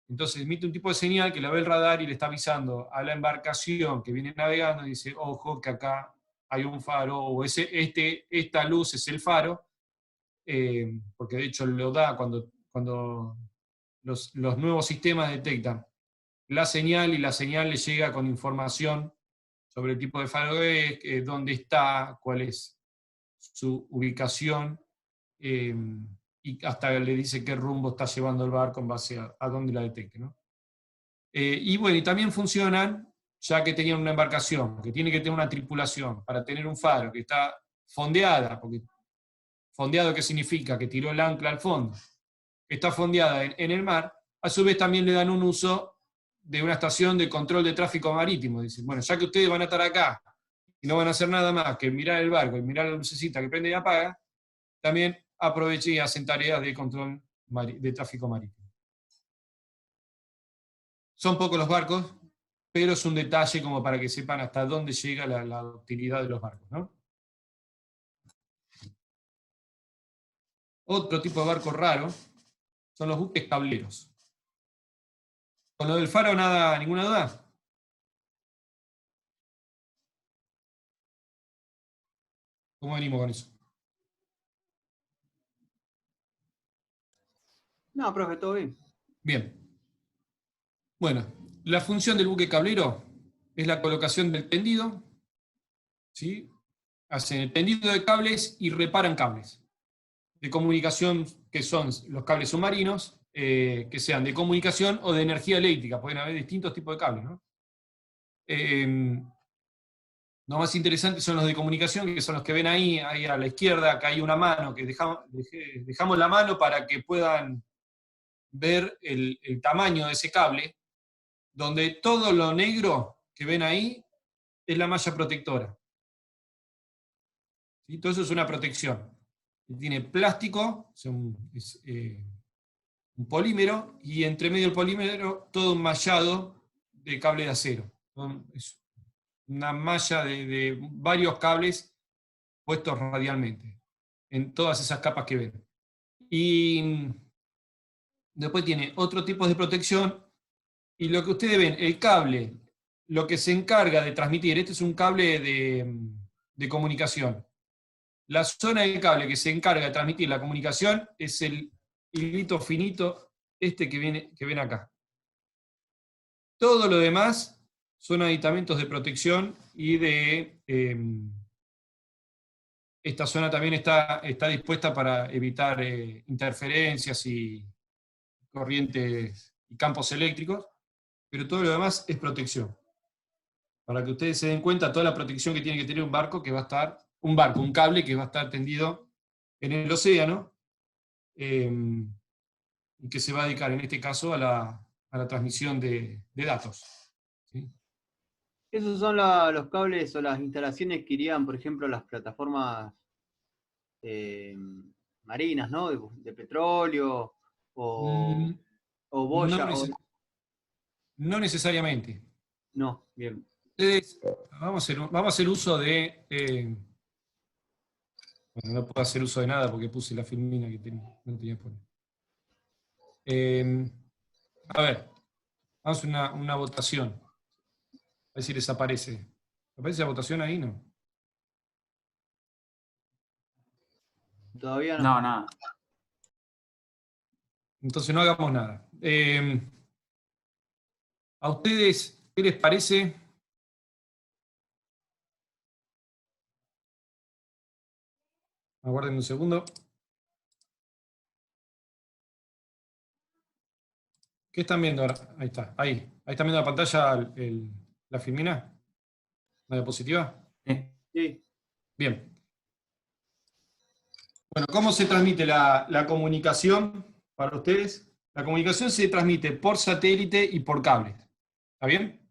Entonces emite un tipo de señal que la ve el radar y le está avisando a la embarcación que viene navegando y dice, ojo, que acá hay un faro, o esta luz es el faro, porque de hecho lo da cuando los nuevos sistemas detectan la señal, y la señal le llega con información sobre el tipo de faro que es, dónde está, cuál es su ubicación, y hasta le dice qué rumbo está llevando el barco en base a dónde la detecte, ¿no? Y bueno, y también funcionan, ya que tenían una embarcación, que tiene que tener una tripulación, para tener un faro que está fondeada, porque fondeado, ¿qué significa? Que tiró el ancla al fondo, que está fondeada en el mar. A su vez también le dan un uso de una estación de control de tráfico marítimo. Dicen, bueno, ya que ustedes van a estar acá y no van a hacer nada más que mirar el barco y mirar la lucecita que prende y apaga, también aprovechen y hacen tareas de control de tráfico marítimo. Son pocos los barcos, pero es un detalle como para que sepan hasta dónde llega la utilidad de los barcos, ¿no? Otro tipo de barco raro son los buques cableros. Con lo del faro, nada, ninguna duda. ¿Cómo venimos con eso? No, profe, todo bien. Bien. Bueno, la función del buque cablero es la colocación del tendido, ¿sí? Hacen el tendido de cables y reparan cables de comunicación, que son los cables submarinos, que sean de comunicación o de energía eléctrica. Pueden haber distintos tipos de cables, ¿no? Lo más interesante son los de comunicación, que son los que ven ahí a la izquierda, que hay una mano, que dejamos la mano para que puedan ver el tamaño de ese cable, donde todo lo negro que ven ahí es la malla protectora. ¿Sí? Todo eso es una protección. Tiene plástico, es un polímero, y entre medio del polímero todo un mallado de cable de acero. Es una malla de varios cables puestos radialmente, en todas esas capas que ven. Y después tiene otro tipo de protección, y lo que ustedes ven, el cable, lo que se encarga de transmitir, este es un cable de comunicación. La zona del cable que se encarga de transmitir la comunicación es el hilito finito, este que ven acá. Todo lo demás son aditamentos de protección y de... esta zona también está dispuesta para evitar interferencias y corrientes y campos eléctricos, pero todo lo demás es protección. Para que ustedes se den cuenta toda la protección que tiene que tener un barco, un cable que va a estar tendido en el océano, y que se va a dedicar en este caso a la transmisión de datos. ¿Sí? Esos son los cables o las instalaciones que irían, por ejemplo, a las plataformas marinas, ¿no? De petróleo o boya. No necesariamente. No, bien. Ustedes, vamos a hacer uso de... bueno, no puedo hacer uso de nada porque puse la filmina que no tenía que poner. A ver, vamos a una votación. A ver si les aparece. ¿Aparece la votación ahí? No. Todavía no. No, nada. Entonces no hagamos nada. ¿A ustedes qué les parece? Aguarden un segundo. ¿Qué están viendo ahora? Ahí está, ahí. Ahí están viendo la pantalla la filmina, la diapositiva. Sí. Bien. Bueno, ¿cómo se transmite la comunicación para ustedes? La comunicación se transmite por satélite y por cables. ¿Está bien?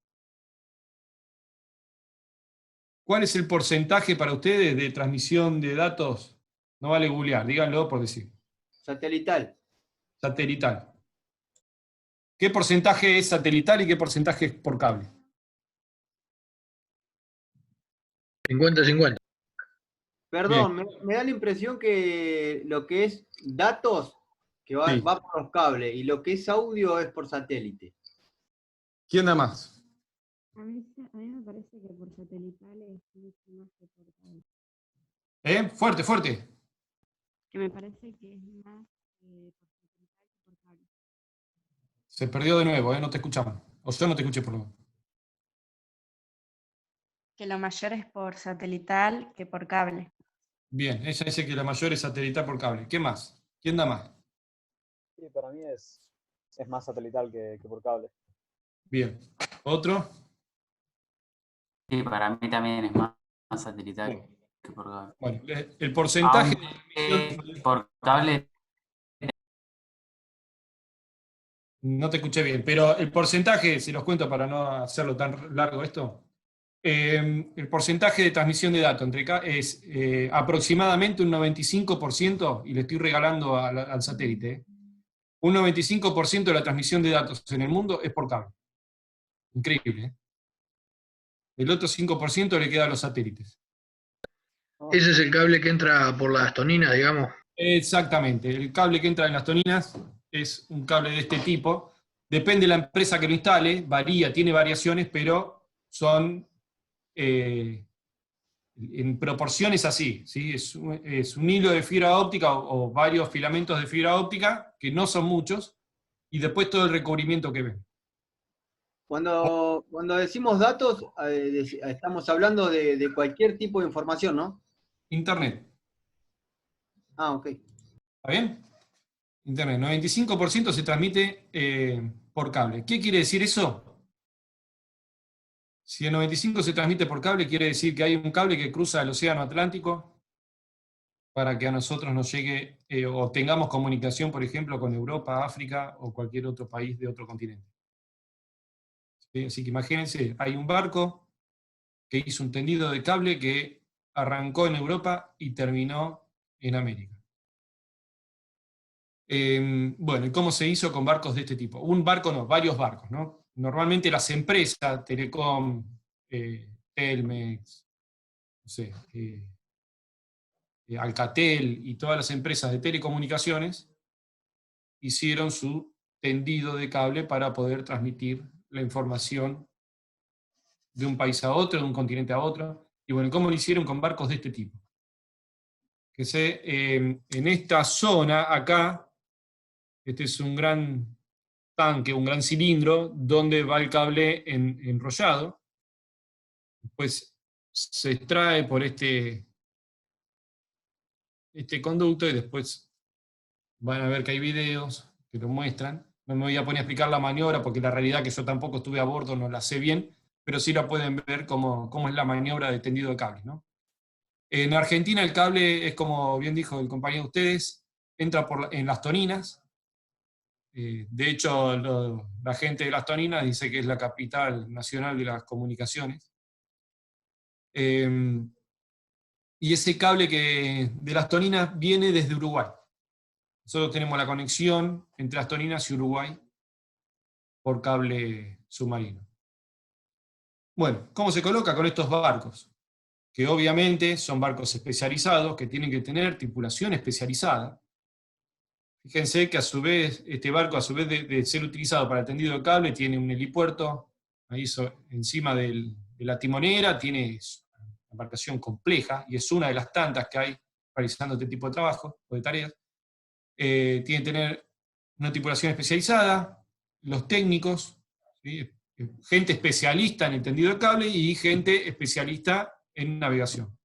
¿Cuál es el porcentaje para ustedes de transmisión de datos? No vale googlear, díganlo por decir. Satelital. Satelital. ¿Qué porcentaje es satelital y qué porcentaje es por cable? 50-50. Perdón, me da la impresión que lo que es datos, que va, Sí. va por los cables, y lo que es audio es por satélite. ¿Quién da más? A mí me parece que por satelital es mucho más que por cable. Fuerte, fuerte. Que me parece que es más por satelital que por cable. Se perdió de nuevo, no te escuchamos. O yo no te escuché por lo menos. Que lo mayor es por satelital que por cable. Bien, ella dice que la mayor es satelital por cable. ¿Qué más? ¿Quién da más? Sí, para mí es más satelital que por cable. Bien. ¿Otro? Sí, para mí también es más satelital Bueno. que por cable. Bueno, el porcentaje Aunque por cable, no te escuché bien, pero el porcentaje, si los cuento para no hacerlo tan largo esto, el porcentaje de transmisión de datos es aproximadamente un 95%, y le estoy regalando al satélite, un 95% de la transmisión de datos en el mundo es por cable. Increíble, ¿eh? El otro 5% le queda a los satélites. Ese es el cable que entra por las toninas, digamos. Exactamente, el cable que entra en las toninas es un cable de este tipo. Depende de la empresa que lo instale, varía, tiene variaciones, pero son en proporciones así, ¿sí? Es un hilo de fibra óptica o varios filamentos de fibra óptica, que no son muchos, y después todo el recubrimiento que ven. Cuando decimos datos, estamos hablando de cualquier tipo de información, ¿no? Internet, Ah, ok. ¿está bien? Internet, 95% se transmite por cable. ¿Qué quiere decir eso? Si el 95 se transmite por cable, quiere decir que hay un cable que cruza el océano Atlántico para que a nosotros nos llegue o tengamos comunicación, por ejemplo, con Europa, África o cualquier otro país de otro continente. ¿Sí? Así que imagínense, hay un barco que hizo un tendido de cable que arrancó en Europa y terminó en América. Bueno, ¿y cómo se hizo con barcos de este tipo? Un barco no, varios barcos, ¿no? Normalmente las empresas, Telecom, Telmex, no sé, Alcatel y todas las empresas de telecomunicaciones hicieron su tendido de cable para poder transmitir la información de un país a otro, de un continente a otro. Y bueno, ¿cómo lo hicieron con barcos de este tipo? Que en esta zona, acá, este es un gran tanque, un gran cilindro, donde va el cable enrollado. Después se extrae por este conducto y después van a ver que hay videos que lo muestran. No me voy a poner a explicar la maniobra porque la realidad que yo tampoco estuve a bordo, no la sé bien, pero sí la pueden ver cómo es la maniobra de tendido de cable, ¿no? En Argentina el cable es, como bien dijo el compañero de ustedes, entra en las toninas. De hecho, la gente de las toninas dice que es la capital nacional de las comunicaciones. Y ese cable de las toninas viene desde Uruguay. Nosotros tenemos la conexión entre las toninas y Uruguay por cable submarino. Bueno, ¿cómo se coloca con estos barcos? Que obviamente son barcos especializados, que tienen que tener tripulación especializada. Fíjense que a su vez, este barco, a su vez de ser utilizado para el tendido de cable, tiene un helipuerto ahí encima de la timonera, tiene una embarcación compleja, y es una de las tantas que hay realizando este tipo de trabajo o de tareas. Tiene que tener una tripulación especializada, los técnicos, ¿sí? Gente especialista en el tendido de cable y gente especialista en navegación.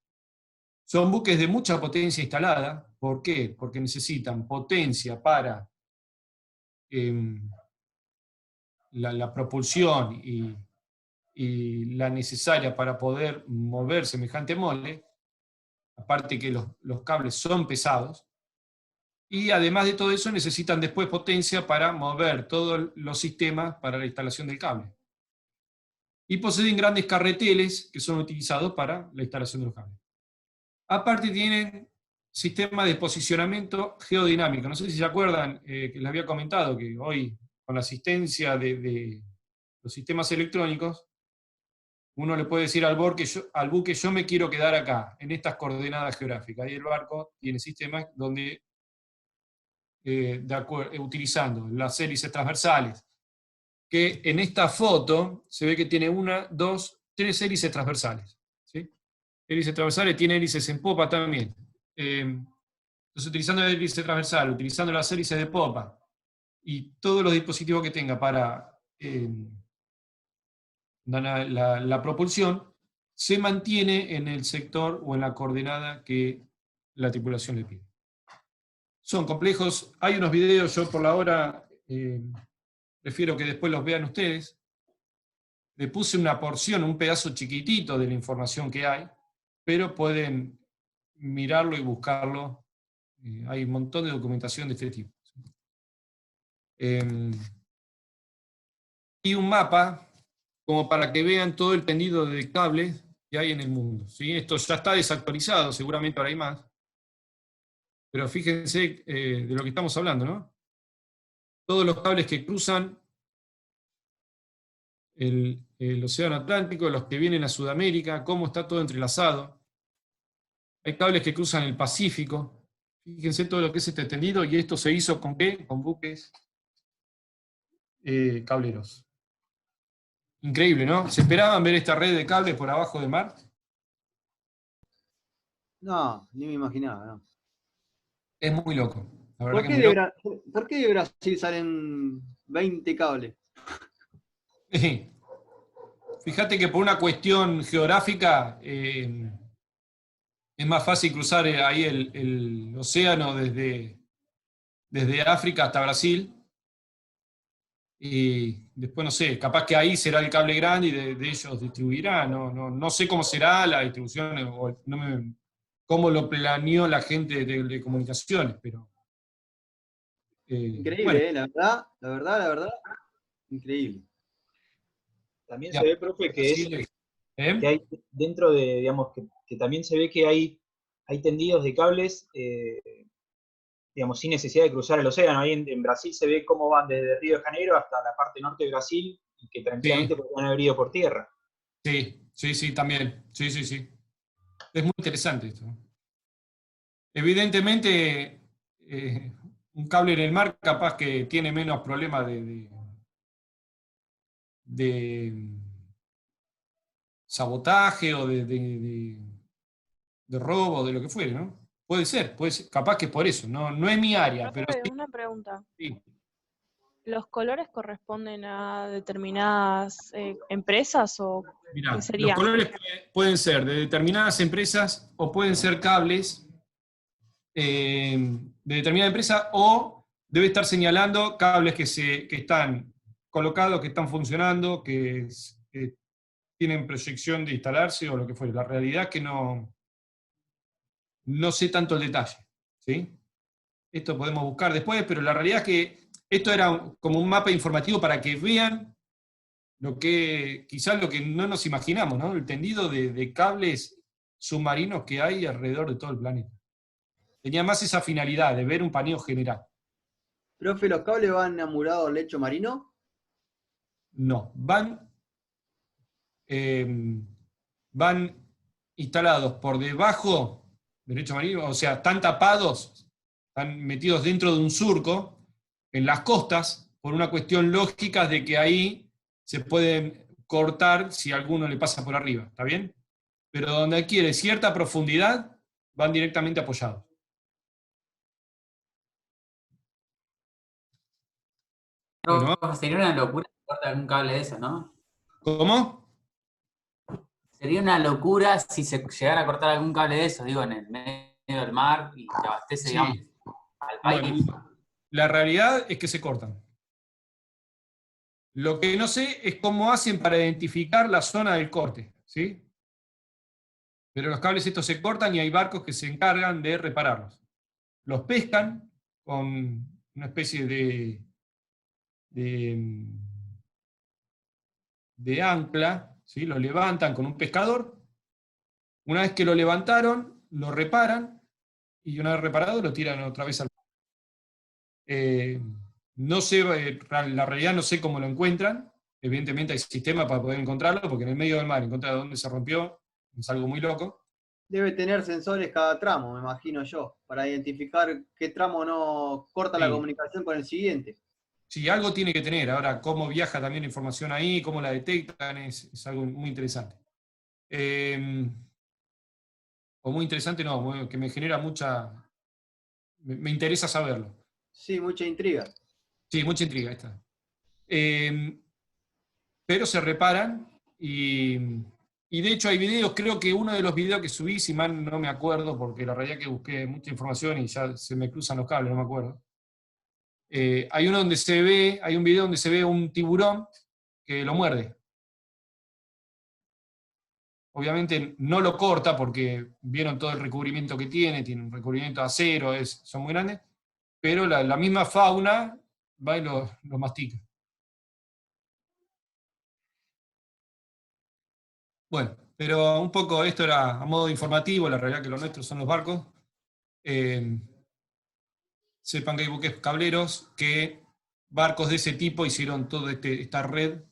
Son buques de mucha potencia instalada. ¿Por qué? Porque necesitan potencia para la propulsión y la necesaria para poder mover semejante mole, aparte que los cables son pesados, y además de todo eso necesitan después potencia para mover todos los sistemas para la instalación del cable. Y poseen grandes carreteles que son utilizados para la instalación de los cables. Aparte tienen sistema de posicionamiento geodinámico. No sé si se acuerdan que les había comentado que hoy con la asistencia de los sistemas electrónicos, uno le puede decir al buque, yo me quiero quedar acá, en estas coordenadas geográficas. Y el barco tiene sistemas donde, utilizando las hélices transversales, que en esta foto se ve que tiene 1, 2, 3 hélices transversales. ¿Sí? Hélices transversales, tiene hélices en popa también. Entonces, utilizando la hélice transversal, utilizando las hélices de popa, y todos los dispositivos que tenga para la propulsión, se mantiene en el sector o en la coordenada que la tripulación le pide. Son complejos, hay unos videos, yo por la hora prefiero que después los vean ustedes. Le puse una porción, un pedazo chiquitito de la información que hay, pero pueden mirarlo y buscarlo. Hay un montón de documentación de este tipo. Y un mapa, como para que vean todo el tendido de cables que hay en el mundo. ¿Sí? Esto ya está desactualizado, seguramente ahora hay más. Pero fíjense de lo que estamos hablando, ¿no? Todos los cables que cruzan el Océano Atlántico, los que vienen a Sudamérica, cómo está todo entrelazado. Hay cables que cruzan el Pacífico. Fíjense todo lo que es este tendido, y esto se hizo ¿con qué? Con buques cableros. Increíble, ¿no? ¿Se esperaban ver esta red de cables por abajo del mar? No, ni me imaginaba, no. Es muy loco. La verdad ¿Por que qué, es muy loco. ¿Por qué de Brasil salen 20 cables? Fíjate que por una cuestión geográfica es más fácil cruzar ahí el océano desde África hasta Brasil. Y después, no sé, capaz que ahí será el cable grande y de ellos distribuirá. No sé cómo será la distribución, o cómo lo planeó la gente de comunicaciones, pero... Increíble, bueno. la verdad, increíble. También Ya, se ve, profe, que hay dentro de, digamos, que también se ve que hay tendidos de cables, digamos, sin necesidad de cruzar el océano. Ahí en Brasil se ve cómo van desde Río de Janeiro hasta la parte norte de Brasil, y que tranquilamente podrían haber ido por tierra. Sí, también. Sí. Es muy interesante esto. Evidentemente, un cable en el mar capaz que tiene menos problemas de sabotaje o de robo, de lo que fuere, ¿no? Puede ser, capaz que es por eso, no es mi área, pero sí. Una pregunta. Sí. ¿Los colores corresponden a determinadas empresas o Mirá, qué sería? los colores pueden ser de determinadas empresas o pueden ser cables de determinada empresa, o debe estar señalando cables que están colocados, que están funcionando, que tienen proyección de instalarse o lo que fuere. La realidad es que no sé tanto el detalle, ¿sí? Esto podemos buscar después, pero la realidad es que esto era como un mapa informativo para que vean quizás lo que no nos imaginamos, ¿no? El tendido de cables submarinos que hay alrededor de todo el planeta. Tenía más esa finalidad de ver un paneo general. Profe, ¿los cables van amurados al lecho marino? No, van instalados por debajo del lecho marino, o sea, están tapados, están metidos dentro de un surco, en las costas, por una cuestión lógica de que ahí se pueden cortar si alguno le pasa por arriba, ¿está bien? Pero donde adquiere cierta profundidad, van directamente apoyados. Bueno, sería una locura cortar algún cable de esos, ¿no? ¿Cómo? Sería una locura si se llegara a cortar algún cable de esos, digo, en el medio del mar y te abastece, digamos, al país. Bueno, la realidad es que se cortan. Lo que no sé es cómo hacen para identificar la zona del corte, ¿sí? Pero los cables estos se cortan y hay barcos que se encargan de repararlos. Los pescan con una especie de ancla, ¿sí? Lo levantan con un pescador. Una vez que lo levantaron, lo reparan, y una vez reparado lo tiran otra vez al mar. No sé, la realidad no sé cómo lo encuentran. Evidentemente hay sistemas para poder encontrarlo, porque en el medio del mar encontrar dónde se rompió es algo muy loco. Debe tener sensores cada tramo, me imagino yo, para identificar qué tramo no corta la Sí. comunicación con el siguiente. Sí, algo tiene que tener. Ahora, cómo viaja también la información ahí, cómo la detectan, es algo muy interesante. O muy interesante, no, que me genera mucha... Me interesa saberlo. Sí, mucha intriga. Sí, mucha intriga, ahí está. Pero se reparan y de hecho hay videos, creo que uno de los videos que subí, si mal no me acuerdo, porque la realidad que busqué mucha información y ya se me cruzan los cables, no me acuerdo. Hay uno donde se ve, hay un video donde se ve un tiburón que lo muerde. Obviamente no lo corta porque vieron todo el recubrimiento que tiene un recubrimiento de acero, son muy grandes, pero la misma fauna va y lo mastica. Bueno, pero un poco esto era a modo informativo, la realidad que lo nuestro son los barcos. Sepan que hay buques cableros que barcos de ese tipo hicieron toda esta red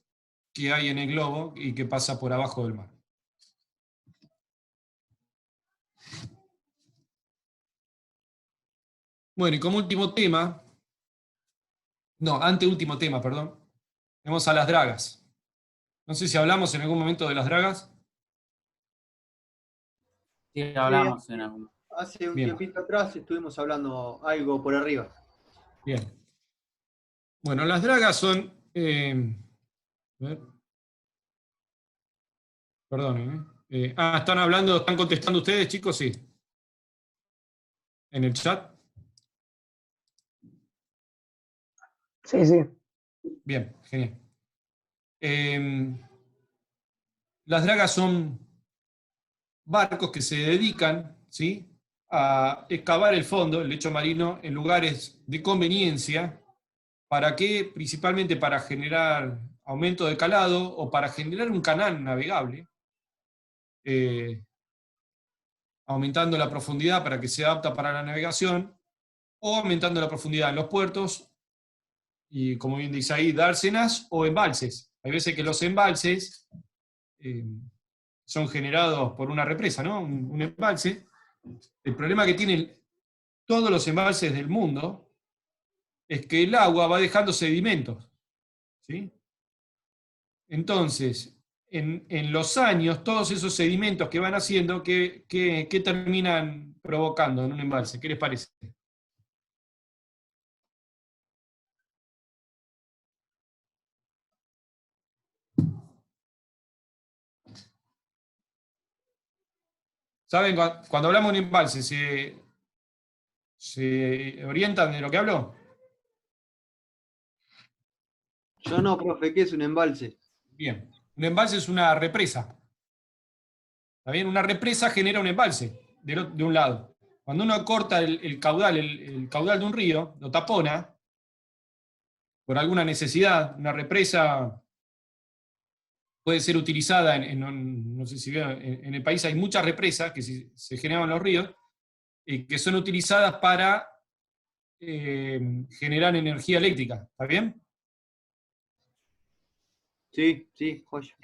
que hay en el globo y que pasa por abajo del mar. Bueno, y como último tema, no, anteúltimo tema, perdón, tenemos a las dragas. No sé si hablamos en algún momento de las dragas. Sí, hablamos en algún. Hace un Bien. tiempito atrás estuvimos hablando algo por arriba. Bien. Bueno, las dragas son... a ver. Perdonen. ¿Están contestando ustedes, chicos? Sí. ¿En el chat? Sí, sí. Bien, genial. Las dragas son barcos que se dedican, ¿sí?, a excavar el fondo, el lecho marino, en lugares de conveniencia. ¿Para qué? Principalmente para generar aumento de calado o para generar un canal navegable, aumentando la profundidad para que sea apta para la navegación, o aumentando la profundidad en los puertos, y como bien dice ahí, dársenas o embalses. Hay veces que los embalses son generados por una represa, ¿no? Un embalse. El problema que tienen todos los embalses del mundo es que el agua va dejando sedimentos, ¿sí? Entonces, en los años, todos esos sedimentos que van haciendo, ¿qué terminan provocando en un embalse? ¿Qué les parece? ¿Saben? Cuando hablamos de un embalse, ¿se orientan de lo que hablo? Yo no, profe, ¿qué es un embalse? Bien. Un embalse es una represa. ¿Está bien? Una represa genera un embalse de un lado. Cuando uno corta el caudal de un río, lo tapona, por alguna necesidad, una represa puede ser utilizada no sé si vieron, en el país hay muchas represas que se generan en los ríos, y que son utilizadas para generar energía eléctrica. ¿Está bien? Sí, sí, joya.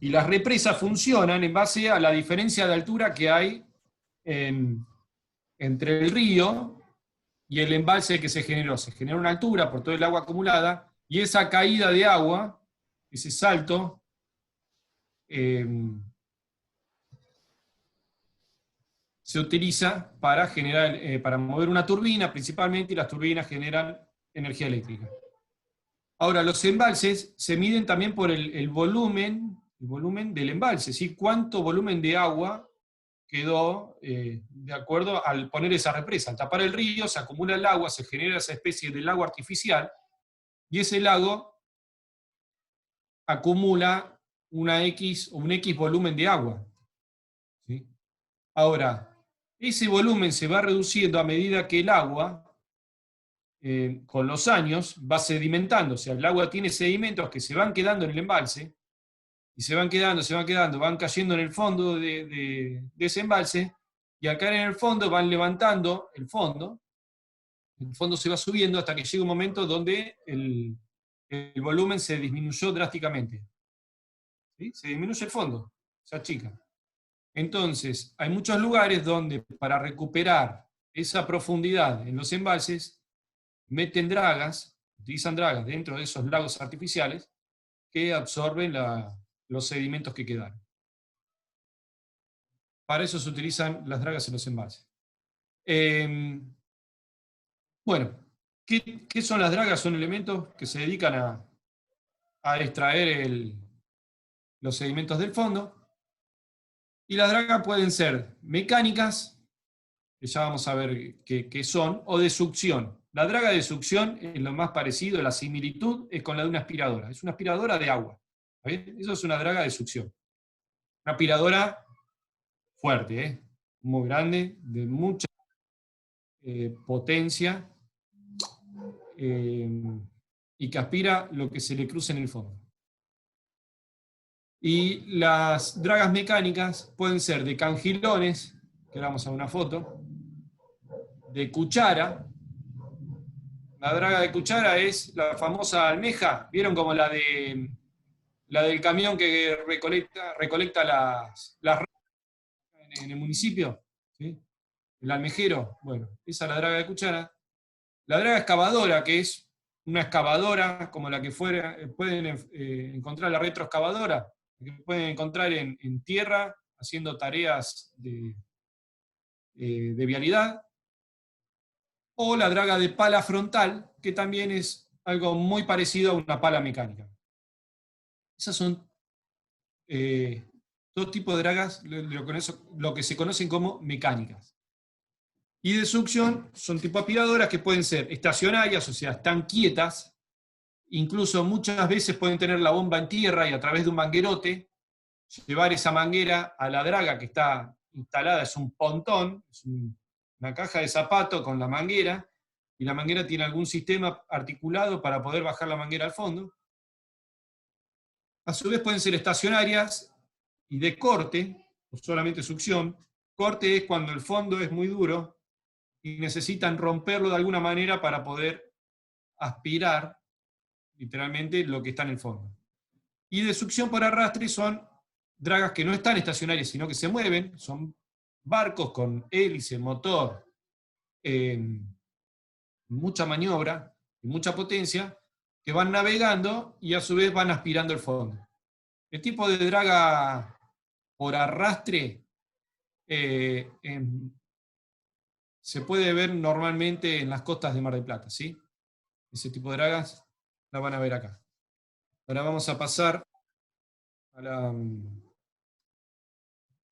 Y las represas funcionan en base a la diferencia de altura que hay entre el río y el embalse que se generó. Se genera una altura por todo el agua acumulada, y esa caída de agua, ese salto, se utiliza para para mover una turbina principalmente, y las turbinas generan energía eléctrica. Ahora, los embalses se miden también por el volumen del embalse, ¿sí? ¿Cuánto volumen de agua quedó de acuerdo al poner esa represa? Al tapar el río, se acumula el agua, se genera esa especie de lago artificial, y ese lago acumula un X volumen de agua, ¿sí? Ahora, ese volumen se va reduciendo a medida que el agua, con los años, va sedimentando. O sea, el agua tiene sedimentos que se van quedando en el embalse, y se van quedando, van cayendo en el fondo de ese embalse, y al caer en el fondo van levantando el fondo, el fondo se va subiendo hasta que llega un momento donde el volumen se disminuyó drásticamente. ¿Sí? Se disminuye el fondo, se achica. Entonces, hay muchos lugares donde para recuperar esa profundidad en los embalses, meten dragas, utilizan dragas dentro de esos lagos artificiales que absorben los sedimentos que quedaron. Para eso se utilizan las dragas en los embalses. Bueno, ¿qué son las dragas? Son elementos que se dedican a extraer los sedimentos del fondo. Y las dragas pueden ser mecánicas, que ya vamos a ver qué son, o de succión. La draga de succión es lo más parecido, la similitud es con la de una aspiradora. Es una aspiradora de agua. ¿Está bien? Eso es una draga de succión. Una aspiradora fuerte, muy grande, de mucha potencia, y que aspira lo que se le cruce en el fondo. Y las dragas mecánicas pueden ser de cangilones, que ahora vamos a ver una foto, de cuchara. La draga de cuchara es la famosa almeja, ¿vieron como la del camión que recolecta las en el municipio? ¿Sí? El almejero, bueno, esa es la draga de cuchara. La draga excavadora, que es una excavadora como la que pueden encontrar la retroexcavadora, que pueden encontrar en tierra haciendo tareas de vialidad, o la draga de pala frontal, que también es algo muy parecido a una pala mecánica. Esas son dos tipos de dragas, lo que se conocen como mecánicas. Y de succión son tipo aspiradoras que pueden ser estacionarias, o sea, están quietas, incluso muchas veces pueden tener la bomba en tierra y a través de un manguerote llevar esa manguera a la draga que está instalada, es un pontón, es una caja de zapato con la manguera, y la manguera tiene algún sistema articulado para poder bajar la manguera al fondo. A su vez pueden ser estacionarias y de corte, o solamente succión. Corte es cuando el fondo es muy duro y necesitan romperlo de alguna manera para poder aspirar, literalmente, lo que está en el fondo. Y de succión por arrastre son dragas que no están estacionarias, sino que se mueven, son barcos con hélice, motor, mucha maniobra y mucha potencia, que van navegando y a su vez van aspirando el fondo. El tipo de draga por arrastre se puede ver normalmente en las costas de Mar del Plata, ¿sí? Ese tipo de dragas la van a ver acá. Ahora vamos a pasar a la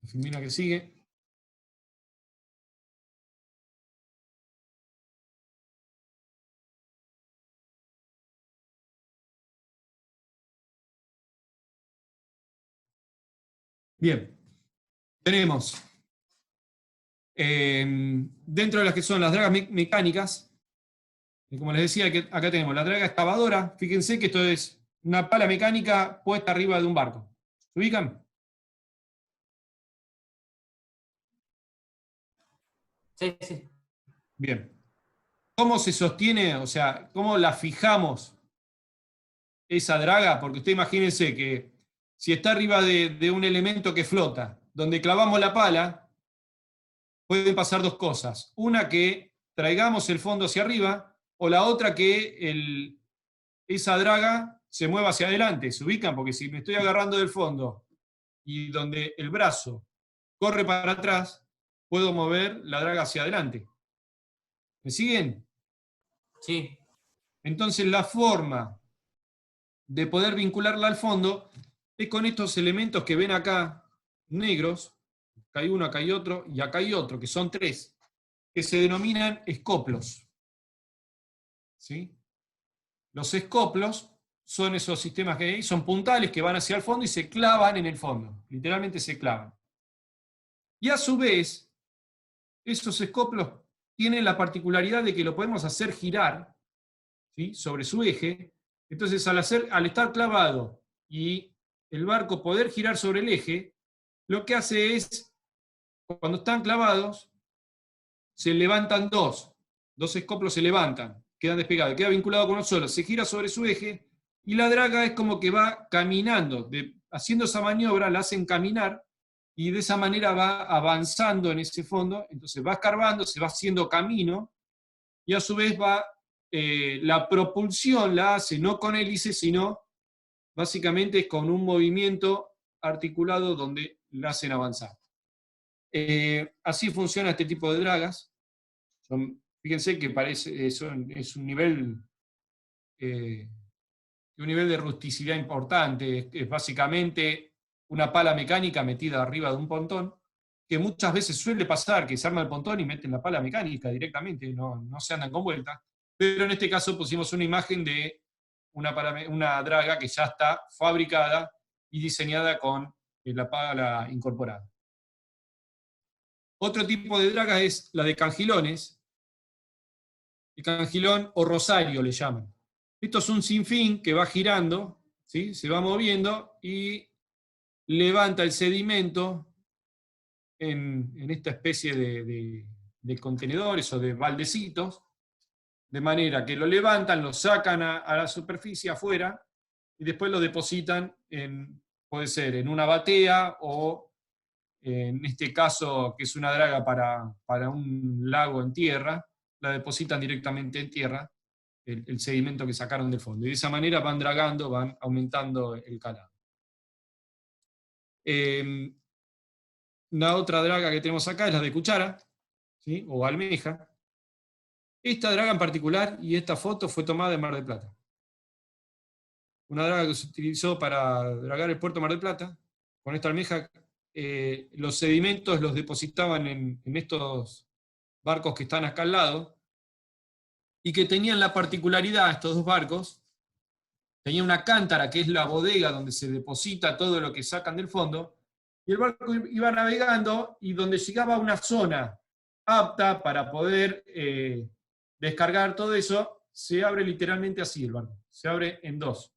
filmina que sigue. Bien, tenemos dentro de las que son las dragas mecánicas, como les decía, acá tenemos la draga excavadora. Fíjense que esto es una pala mecánica puesta arriba de un barco. ¿Se ubican? Sí, sí. Bien. ¿Cómo se sostiene? O sea, ¿cómo la fijamos esa draga? Porque usted imagínense que si está arriba de un elemento que flota, donde clavamos la pala, pueden pasar dos cosas. Una, que traigamos el fondo hacia arriba, o la otra, que esa draga se mueva hacia adelante. ¿Se ubican? Porque si me estoy agarrando del fondo y donde el brazo corre para atrás, puedo mover la draga hacia adelante. ¿Me siguen? Sí. Entonces la forma de poder vincularla al fondo es con estos elementos que ven acá, negros. Acá hay uno, acá hay otro, y acá hay otro, que son tres, que se denominan escoplos. ¿Sí? Los escoplos son esos sistemas que hay, son puntales que van hacia el fondo y se clavan en el fondo. Literalmente se clavan. Y a su vez, esos escoplos tienen la particularidad de que lo podemos hacer girar, ¿sí?, sobre su eje. Entonces, al estar clavado y el barco poder girar sobre el eje, lo que hace es, cuando están clavados, se levantan dos. dos escoplos se levantan, quedan despegados, queda vinculado con uno solo, se gira sobre su eje, y la draga es como que va caminando, haciendo esa maniobra, la hacen caminar, y de esa manera va avanzando en ese fondo, entonces va escarbando, se va haciendo camino, y a su vez va, la propulsión la hace no con hélice, sino básicamente con un movimiento articulado donde la hacen avanzar. Así funciona este tipo de dragas. Fíjense que es un nivel de rusticidad importante. Es básicamente una pala mecánica metida arriba de un pontón, que muchas veces suele pasar que se arma el pontón y meten la pala mecánica directamente, no se andan con vuelta. Pero en este caso pusimos una imagen de una draga que ya está fabricada y diseñada con la pala incorporada. Otro tipo de draga es la de cangilones. El cangilón o rosario le llaman. Esto es un sinfín que va girando, ¿sí? Se va moviendo y levanta el sedimento en esta especie de contenedores o de baldecitos, de manera que lo levantan, lo sacan a la superficie afuera y después lo depositan puede ser en una batea o en este caso, que es una draga para un lago en tierra, la depositan directamente en tierra, el sedimento que sacaron del fondo. Y de esa manera van dragando, van aumentando el calado. Una otra draga que tenemos acá es la de cuchara, ¿sí? O almeja. Esta draga en particular, y esta foto fue tomada en Mar del Plata. Una draga que se utilizó para dragar el puerto de Mar del Plata. Con esta almeja, los sedimentos los depositaban en estos barcos que están acá al lado, y que tenían la particularidad, estos dos barcos, tenían una cántara, que es la bodega donde se deposita todo lo que sacan del fondo, y el barco iba navegando, y donde llegaba a una zona apta para poder descargar todo eso, se abre literalmente así el barco, se abre en dos.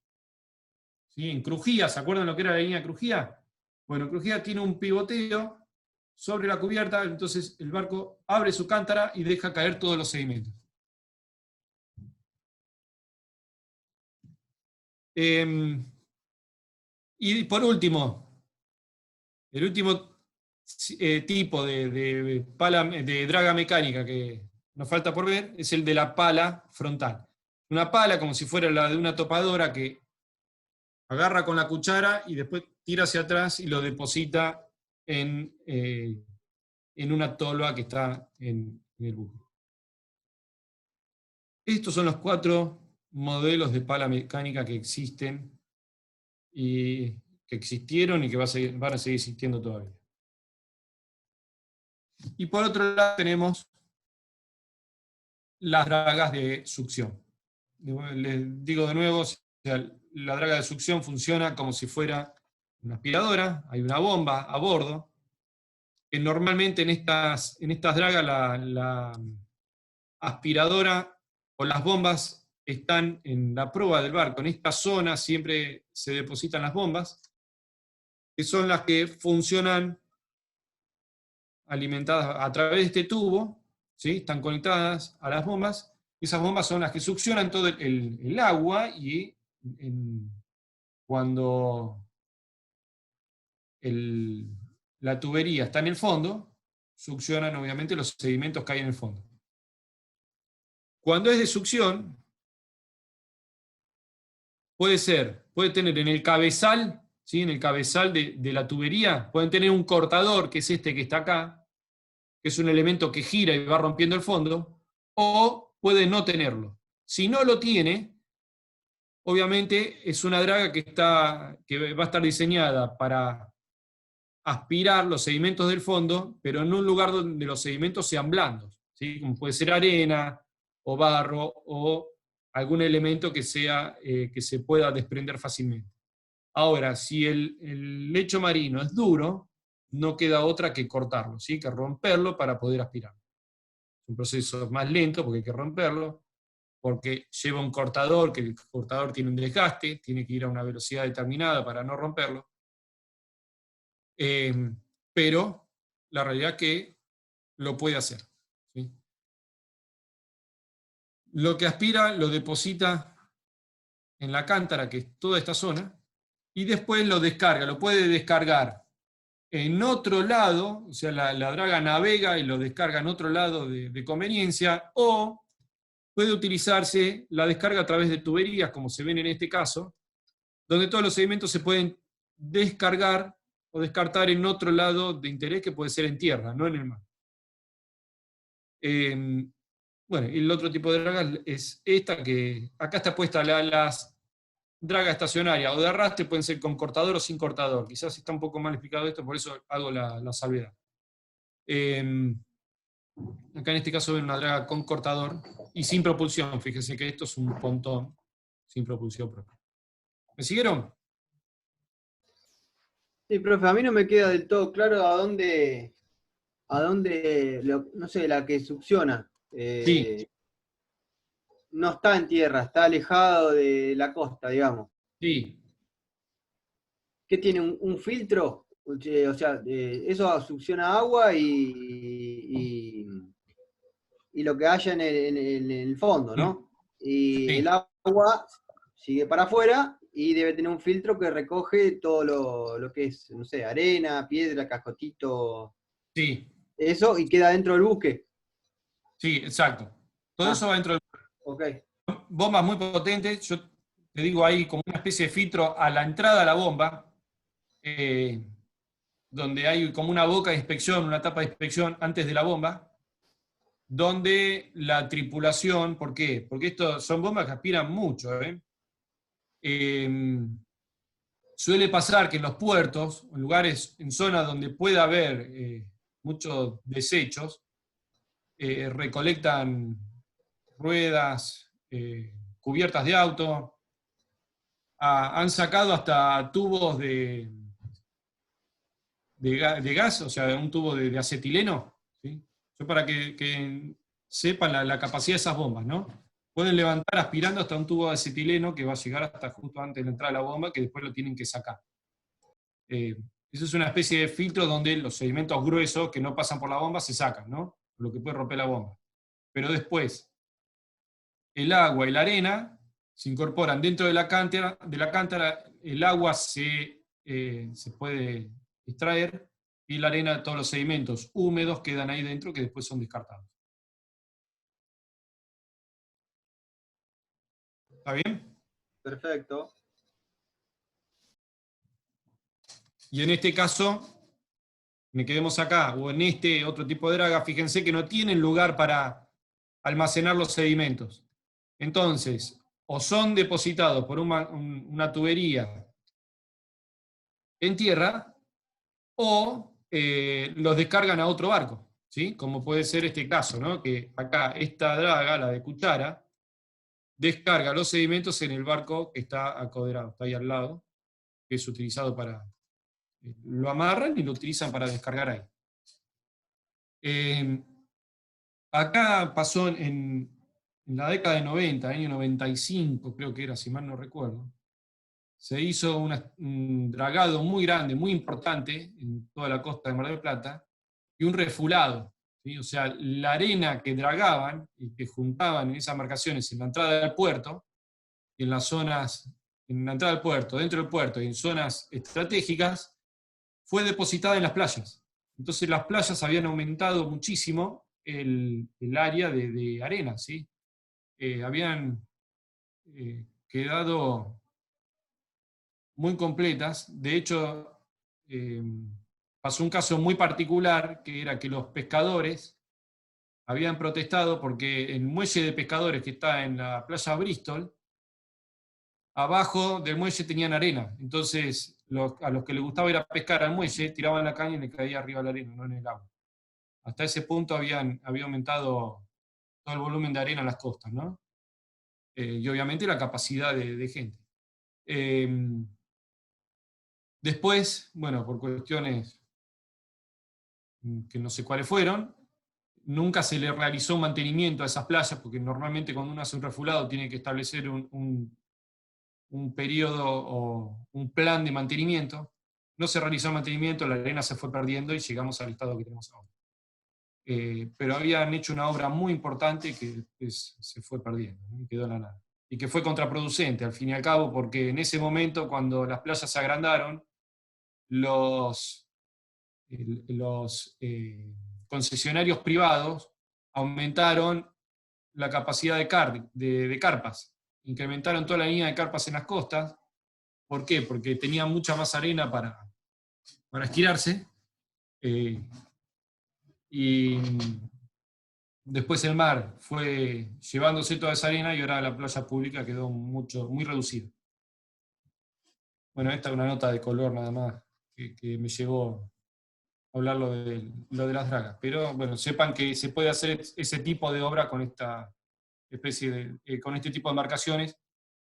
¿Sí? En crujía, ¿se acuerdan lo que era la línea crujía? Bueno, crujía tiene un pivoteo sobre la cubierta, entonces el barco abre su cántara y deja caer todos los sedimentos. Y por último, el último tipo de draga mecánica que nos falta por ver es el de la pala frontal. Una pala como si fuera la de una topadora que agarra con la cuchara y después tira hacia atrás y lo deposita en una tolva que está en el buque. Estos son los 4 modelos de pala mecánica que existen y que existieron y que van a seguir existiendo todavía. Y por otro lado tenemos las dragas de succión. Les digo de nuevo, la draga de succión funciona como si fuera una aspiradora, hay una bomba a bordo, que normalmente en estas dragas la aspiradora o las bombas están en la proa del barco. En esta zona siempre se depositan las bombas, que son las que funcionan alimentadas a través de este tubo, ¿sí? Están conectadas a las bombas, y esas bombas son las que succionan todo el agua, y cuando la tubería está en el fondo, succionan obviamente los sedimentos que hay en el fondo. Cuando es de succión, puede tener en el cabezal, ¿sí? En el cabezal de la tubería, pueden tener un cortador, que es este que está acá, que es un elemento que gira y va rompiendo el fondo, o puede no tenerlo. Si no lo tiene, obviamente es una draga que va a estar diseñada para aspirar los sedimentos del fondo, pero en un lugar donde los sedimentos sean blandos, ¿sí? Como puede ser arena, o barro, o algún elemento que se pueda desprender fácilmente. Ahora, si el lecho marino es duro, no queda otra que cortarlo, ¿sí? Que romperlo para poder aspirar. Es un proceso más lento porque hay que romperlo, porque lleva un cortador, que el cortador tiene un desgaste, tiene que ir a una velocidad determinada para no romperlo. Pero la realidad es que lo puede hacer, ¿sí? lo que aspira lo deposita en la cántara, que es toda esta zona, y después lo descarga, lo puede descargar en otro lado, o sea, la draga navega y lo descarga en otro lado de conveniencia, o puede utilizarse la descarga a través de tuberías, como se ven en este caso, donde todos los sedimentos se pueden descargar o descartar en otro lado de interés, que puede ser en tierra, no en el mar. Bueno, y el otro tipo de draga es esta, que acá está puesta las dragas estacionarias o de arrastre, pueden ser con cortador o sin cortador. Quizás está un poco mal explicado esto, por eso hago la salvedad. Acá en este caso ven una draga con cortador y sin propulsión. Fíjense que esto es un pontón sin propulsión propia. ¿Me siguieron? Sí, profe, a mí no me queda del todo claro a dónde no sé, la que succiona. Sí. No está en tierra, está alejado de la costa, digamos. Sí. ¿Qué tiene? ¿Un filtro? O sea, eso succiona agua y lo que haya en el fondo, ¿no? Y Sí. el agua sigue para afuera y debe tener un filtro que recoge todo lo que es, no sé, arena, piedra, cascotito. Sí. Eso, y queda dentro del buque. Sí, exacto. Todo eso va dentro del buque. Ok. Bombas muy potentes, yo te digo ahí como una especie de filtro a la entrada a la bomba, donde hay como una boca de inspección, una tapa de inspección antes de la bomba, donde la tripulación, ¿por qué? Porque estos son bombas que aspiran mucho, suele pasar que en los puertos, en lugares, en zonas donde pueda haber muchos desechos, recolectan ruedas, cubiertas de auto, han sacado hasta tubos de gas, o sea, un tubo de acetileno, ¿sí? Yo para que sepan la capacidad de esas bombas, ¿no? Pueden levantar aspirando hasta un tubo de acetileno que va a llegar hasta justo antes de la entrada de la bomba, que después lo tienen que sacar. Eso es una especie de filtro donde los sedimentos gruesos que no pasan por la bomba se sacan, ¿no? Lo que puede romper la bomba. Pero después, el agua y la arena se incorporan dentro de la cántara, el agua se puede extraer y la arena, todos los sedimentos húmedos quedan ahí dentro que después son descartados. ¿Está bien? Perfecto. Y en este caso, me quedemos acá, o en este otro tipo de draga, fíjense que no tienen lugar para almacenar los sedimentos. Entonces, o son depositados por una tubería en tierra, o los descargan a otro barco, ¿sí? Como puede ser este caso, ¿no? Que acá esta draga, la de cuchara, descarga los sedimentos en el barco que está acoderado, está ahí al lado, que es utilizado para... lo amarran y lo utilizan para descargar ahí. Acá pasó en la década de 90, año 95, creo que era, si mal no recuerdo, se hizo un dragado muy grande, muy importante, en toda la costa de Mar del Plata, y un refulado, ¿sí? O sea, la arena que dragaban y que juntaban en esas embarcaciones en la entrada del puerto, en las zonas, en la entrada del puerto, dentro del puerto y en zonas estratégicas, fue depositada en las playas. Entonces las playas habían aumentado muchísimo el área de arena, ¿sí? Habían quedado muy completas. De hecho, pasó un caso muy particular, que era que los pescadores habían protestado porque el muelle de pescadores que está en la playa Bristol, abajo del muelle tenían arena. Entonces, a los que les gustaba ir a pescar al muelle, tiraban la caña y le caía arriba la arena, no en el agua. Hasta ese punto había aumentado todo el volumen de arena en las costas, ¿no? Y obviamente la capacidad de gente. Después, bueno, por cuestiones que no sé cuáles fueron, nunca se le realizó un mantenimiento a esas playas, porque normalmente cuando uno hace un refulado tiene que establecer un periodo o un plan de mantenimiento. No se realizó el mantenimiento, la arena se fue perdiendo y llegamos al estado que tenemos ahora. pero habían hecho una obra muy importante que se fue perdiendo, ¿no? Y quedó en la nada. Y que fue contraproducente, al fin y al cabo, porque en ese momento, cuando las playas se agrandaron, los concesionarios privados aumentaron la capacidad de carpas, incrementaron toda la línea de carpas en las costas. ¿Por qué? Porque tenían mucha más arena para estirarse, y después el mar fue llevándose toda esa arena y ahora la playa pública quedó muy reducida. Bueno, esta es una nota de color nada más que me llevó a hablar lo de las dragas. Pero bueno, sepan que se puede hacer ese tipo de obra con esta especie con este tipo de embarcaciones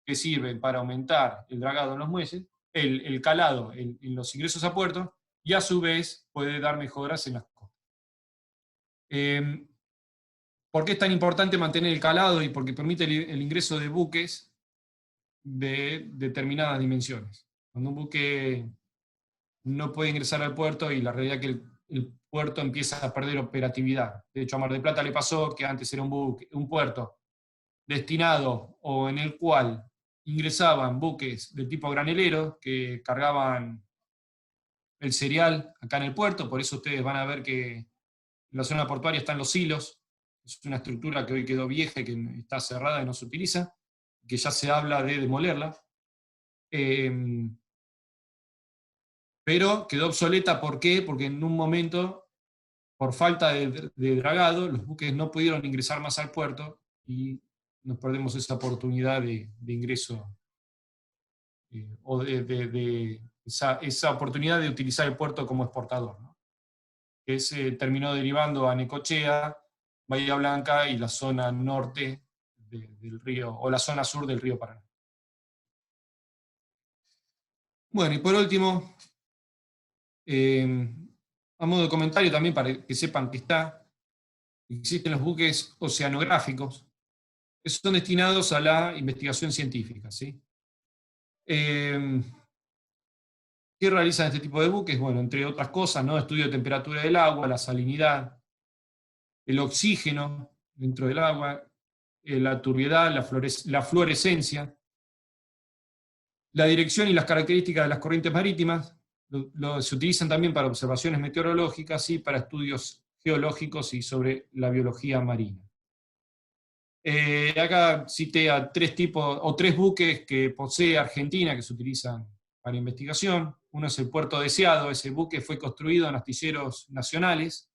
que sirven para aumentar el dragado en los muelles, el calado en los ingresos a puerto, y a su vez puede dar mejoras en las costas. ¿Por qué es tan importante mantener el calado? Y porque permite el ingreso de buques de determinadas dimensiones. Cuando un buque no puede ingresar al puerto, y la realidad es que el puerto empieza a perder operatividad. De hecho, a Mar del Plata le pasó que antes era un puerto destinado o en el cual ingresaban buques de tipo granelero que cargaban el cereal acá en el puerto. Por eso ustedes van a ver que en la zona portuaria están los silos. Es una estructura que hoy quedó vieja y que está cerrada y no se utiliza, que ya se habla de demolerla. Pero quedó obsoleta, ¿por qué? Porque en un momento, por falta de dragado, los buques no pudieron ingresar más al puerto y nos perdemos esa oportunidad de ingreso, o esa oportunidad de utilizar el puerto como exportador, ¿no? Que terminó derivando a Necochea, Bahía Blanca y la zona norte del río, o la zona sur del río Paraná. Bueno, y por último, a modo de comentario también, para que sepan que existen los buques oceanográficos, que son destinados a la investigación científica, ¿sí? ¿Qué realizan este tipo de buques? Bueno, entre otras cosas, ¿no? Estudio de temperatura del agua, la salinidad, el oxígeno dentro del agua, la turbiedad, la fluorescencia, la dirección y las características de las corrientes marítimas. Se utilizan también para observaciones meteorológicas y para estudios geológicos y sobre la biología marina. Acá cité a tres buques que posee Argentina que se utilizan para investigación. Uno es el Puerto Deseado. Ese buque fue construido en astilleros nacionales.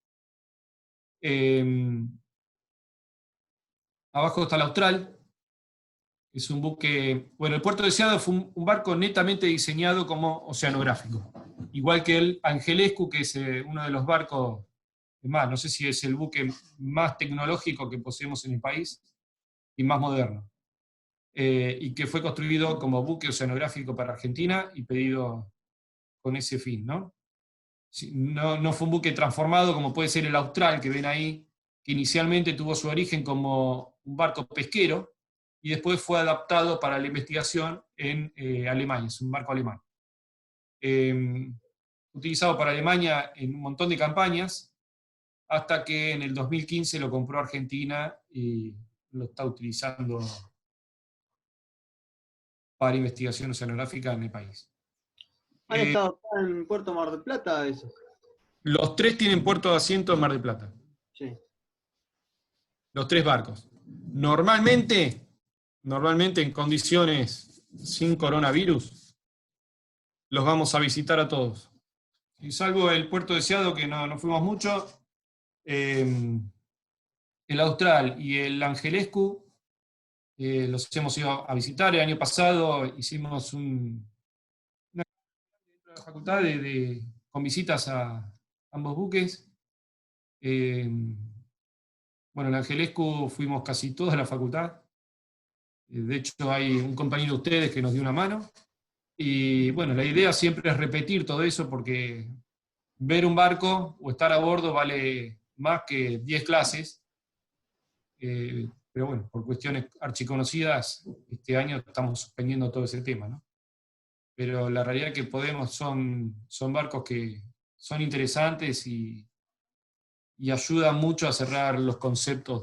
Abajo está el Austral. Es un buque, bueno, el Puerto Deseado fue un barco netamente diseñado como oceanográfico, igual que el Angelescu, que es uno de los barcos, más, no sé si es el buque más tecnológico que poseemos en el país y más moderno, y que fue construido como buque oceanográfico para Argentina y pedido con ese fin, ¿no? No fue un buque transformado como puede ser el Austral, que ven ahí, que inicialmente tuvo su origen como un barco pesquero, y después fue adaptado para la investigación en Alemania, es un barco alemán. Utilizado para Alemania en un montón de campañas, hasta que en el 2015 lo compró Argentina y lo está utilizando para investigación oceanográfica en el país. ¿Han estado acá en Puerto Mar del Plata eso? Los tres tienen puerto de asiento en Mar del Plata. Sí. Los tres barcos. Normalmente en condiciones sin coronavirus, los vamos a visitar a todos. Y salvo el Puerto Deseado, que no fuimos mucho, el Austral y el Angelescu los hemos ido a visitar. El año pasado hicimos una dentro de la facultad con visitas a ambos buques. Bueno, el Angelescu fuimos casi toda la facultad. De hecho, hay un compañero de ustedes que nos dio una mano. Y bueno, la idea siempre es repetir todo eso, porque ver un barco o estar a bordo vale más que 10 clases. Pero bueno, por cuestiones archiconocidas, este año estamos suspendiendo todo ese tema, ¿no? Pero la realidad que son barcos que son interesantes y y ayuda mucho a cerrar los conceptos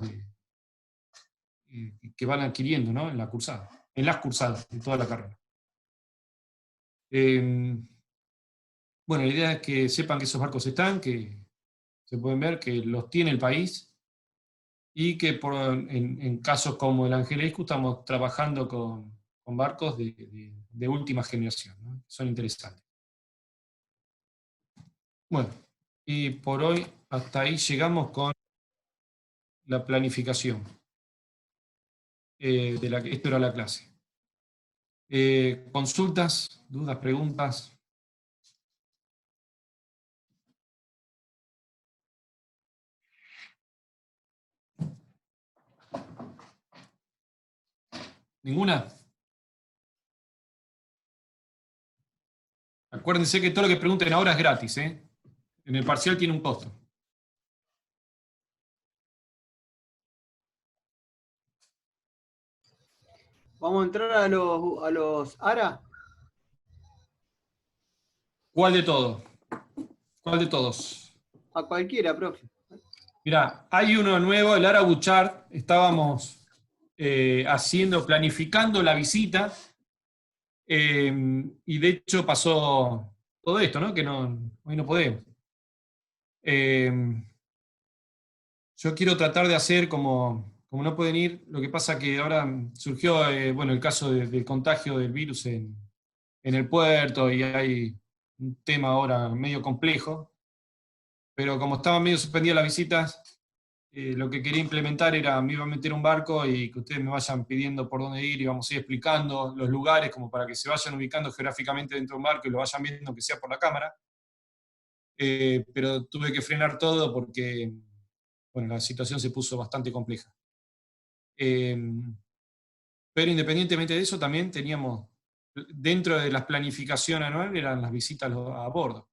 que van adquiriendo, ¿no? En la cursada, en las cursadas, en toda la carrera. Bueno, la idea es que sepan que esos barcos están, que se pueden ver, que los tiene el país, y que en casos como el Angelescu estamos trabajando con barcos de última generación, ¿no? Son interesantes. Bueno, y por hoy hasta ahí llegamos con la planificación. Esto era la clase. ¿Consultas, dudas, preguntas? ¿Ninguna? Acuérdense que todo lo que pregunten ahora es gratis, ¿eh? En el parcial tiene un costo. Vamos a entrar a los ARA. ¿Cuál de todos? ¿Cuál de todos? A cualquiera, profe. Mirá, hay uno nuevo, el Ara Bouchard. Estábamos planificando la visita, y de hecho pasó todo esto, ¿no? Que hoy no podemos. Yo quiero tratar de hacer como no pueden ir, lo que pasa que ahora surgió el caso del contagio del virus en el puerto, y hay un tema ahora medio complejo, pero como estaban medio suspendidas las visitas, lo que quería implementar era, me iba a meter un barco y que ustedes me vayan pidiendo por dónde ir, y vamos a ir explicando los lugares como para que se vayan ubicando geográficamente dentro de un barco y lo vayan viendo, que sea por la cámara. Pero tuve que frenar todo porque la situación se puso bastante compleja. Pero independientemente de eso, también teníamos, dentro de las planificaciones anuales, eran las visitas a bordo,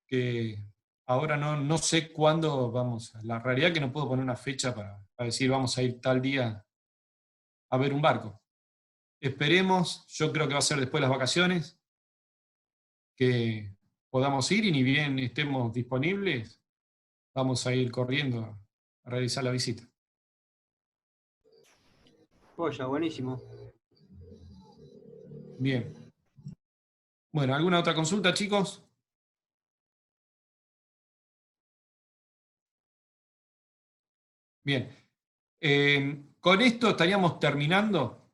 que ahora no sé cuándo vamos. La realidad es que no puedo poner una fecha para decir vamos a ir tal día a ver un barco. Esperemos, yo creo que va a ser después de las vacaciones, que podamos ir, y ni bien estemos disponibles, vamos a ir corriendo a realizar la visita. Polla, buenísimo. Bien. Bueno, ¿alguna otra consulta, chicos? Bien. Con esto estaríamos terminando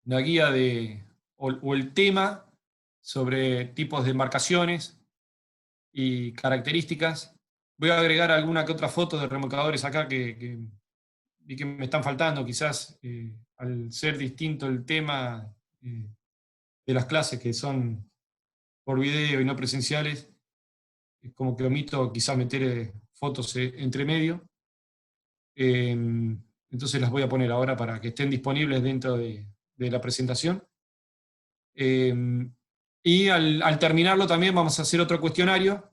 la guía o el tema sobre tipos de embarcaciones y características. Voy a agregar alguna que otra foto de remolcadores acá que me están faltando, quizás al ser distinto el tema de las clases que son por video y no presenciales, es como que omito quizás meter fotos entre medio. Entonces las voy a poner ahora para que estén disponibles dentro de la presentación. Y al terminarlo también vamos a hacer otro cuestionario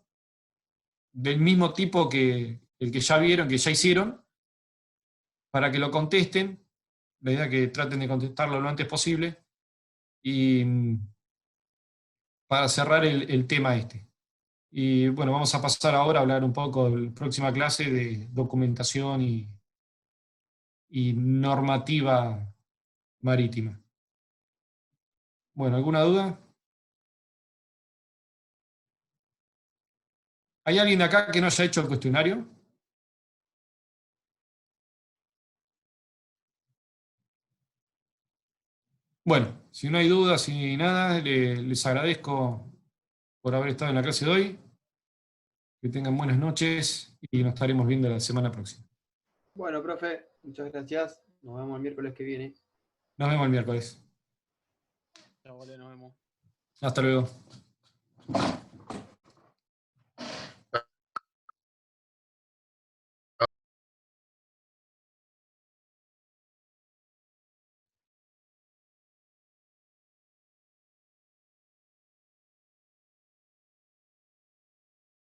del mismo tipo que el que ya vieron, que ya hicieron, para que lo contesten. La idea es que traten de contestarlo lo antes posible, y para cerrar el tema este. Y bueno, vamos a pasar ahora a hablar un poco en la próxima clase de documentación y normativa marítima. Bueno, ¿alguna duda? ¿Hay alguien de acá que no haya hecho el cuestionario? Bueno, si no hay dudas y nada, les agradezco por haber estado en la clase de hoy. Que tengan buenas noches y nos estaremos viendo la semana próxima. Bueno, profe, muchas gracias. Nos vemos el miércoles que viene. Nos vemos el miércoles. Chao, vale, nos vemos. Hasta luego.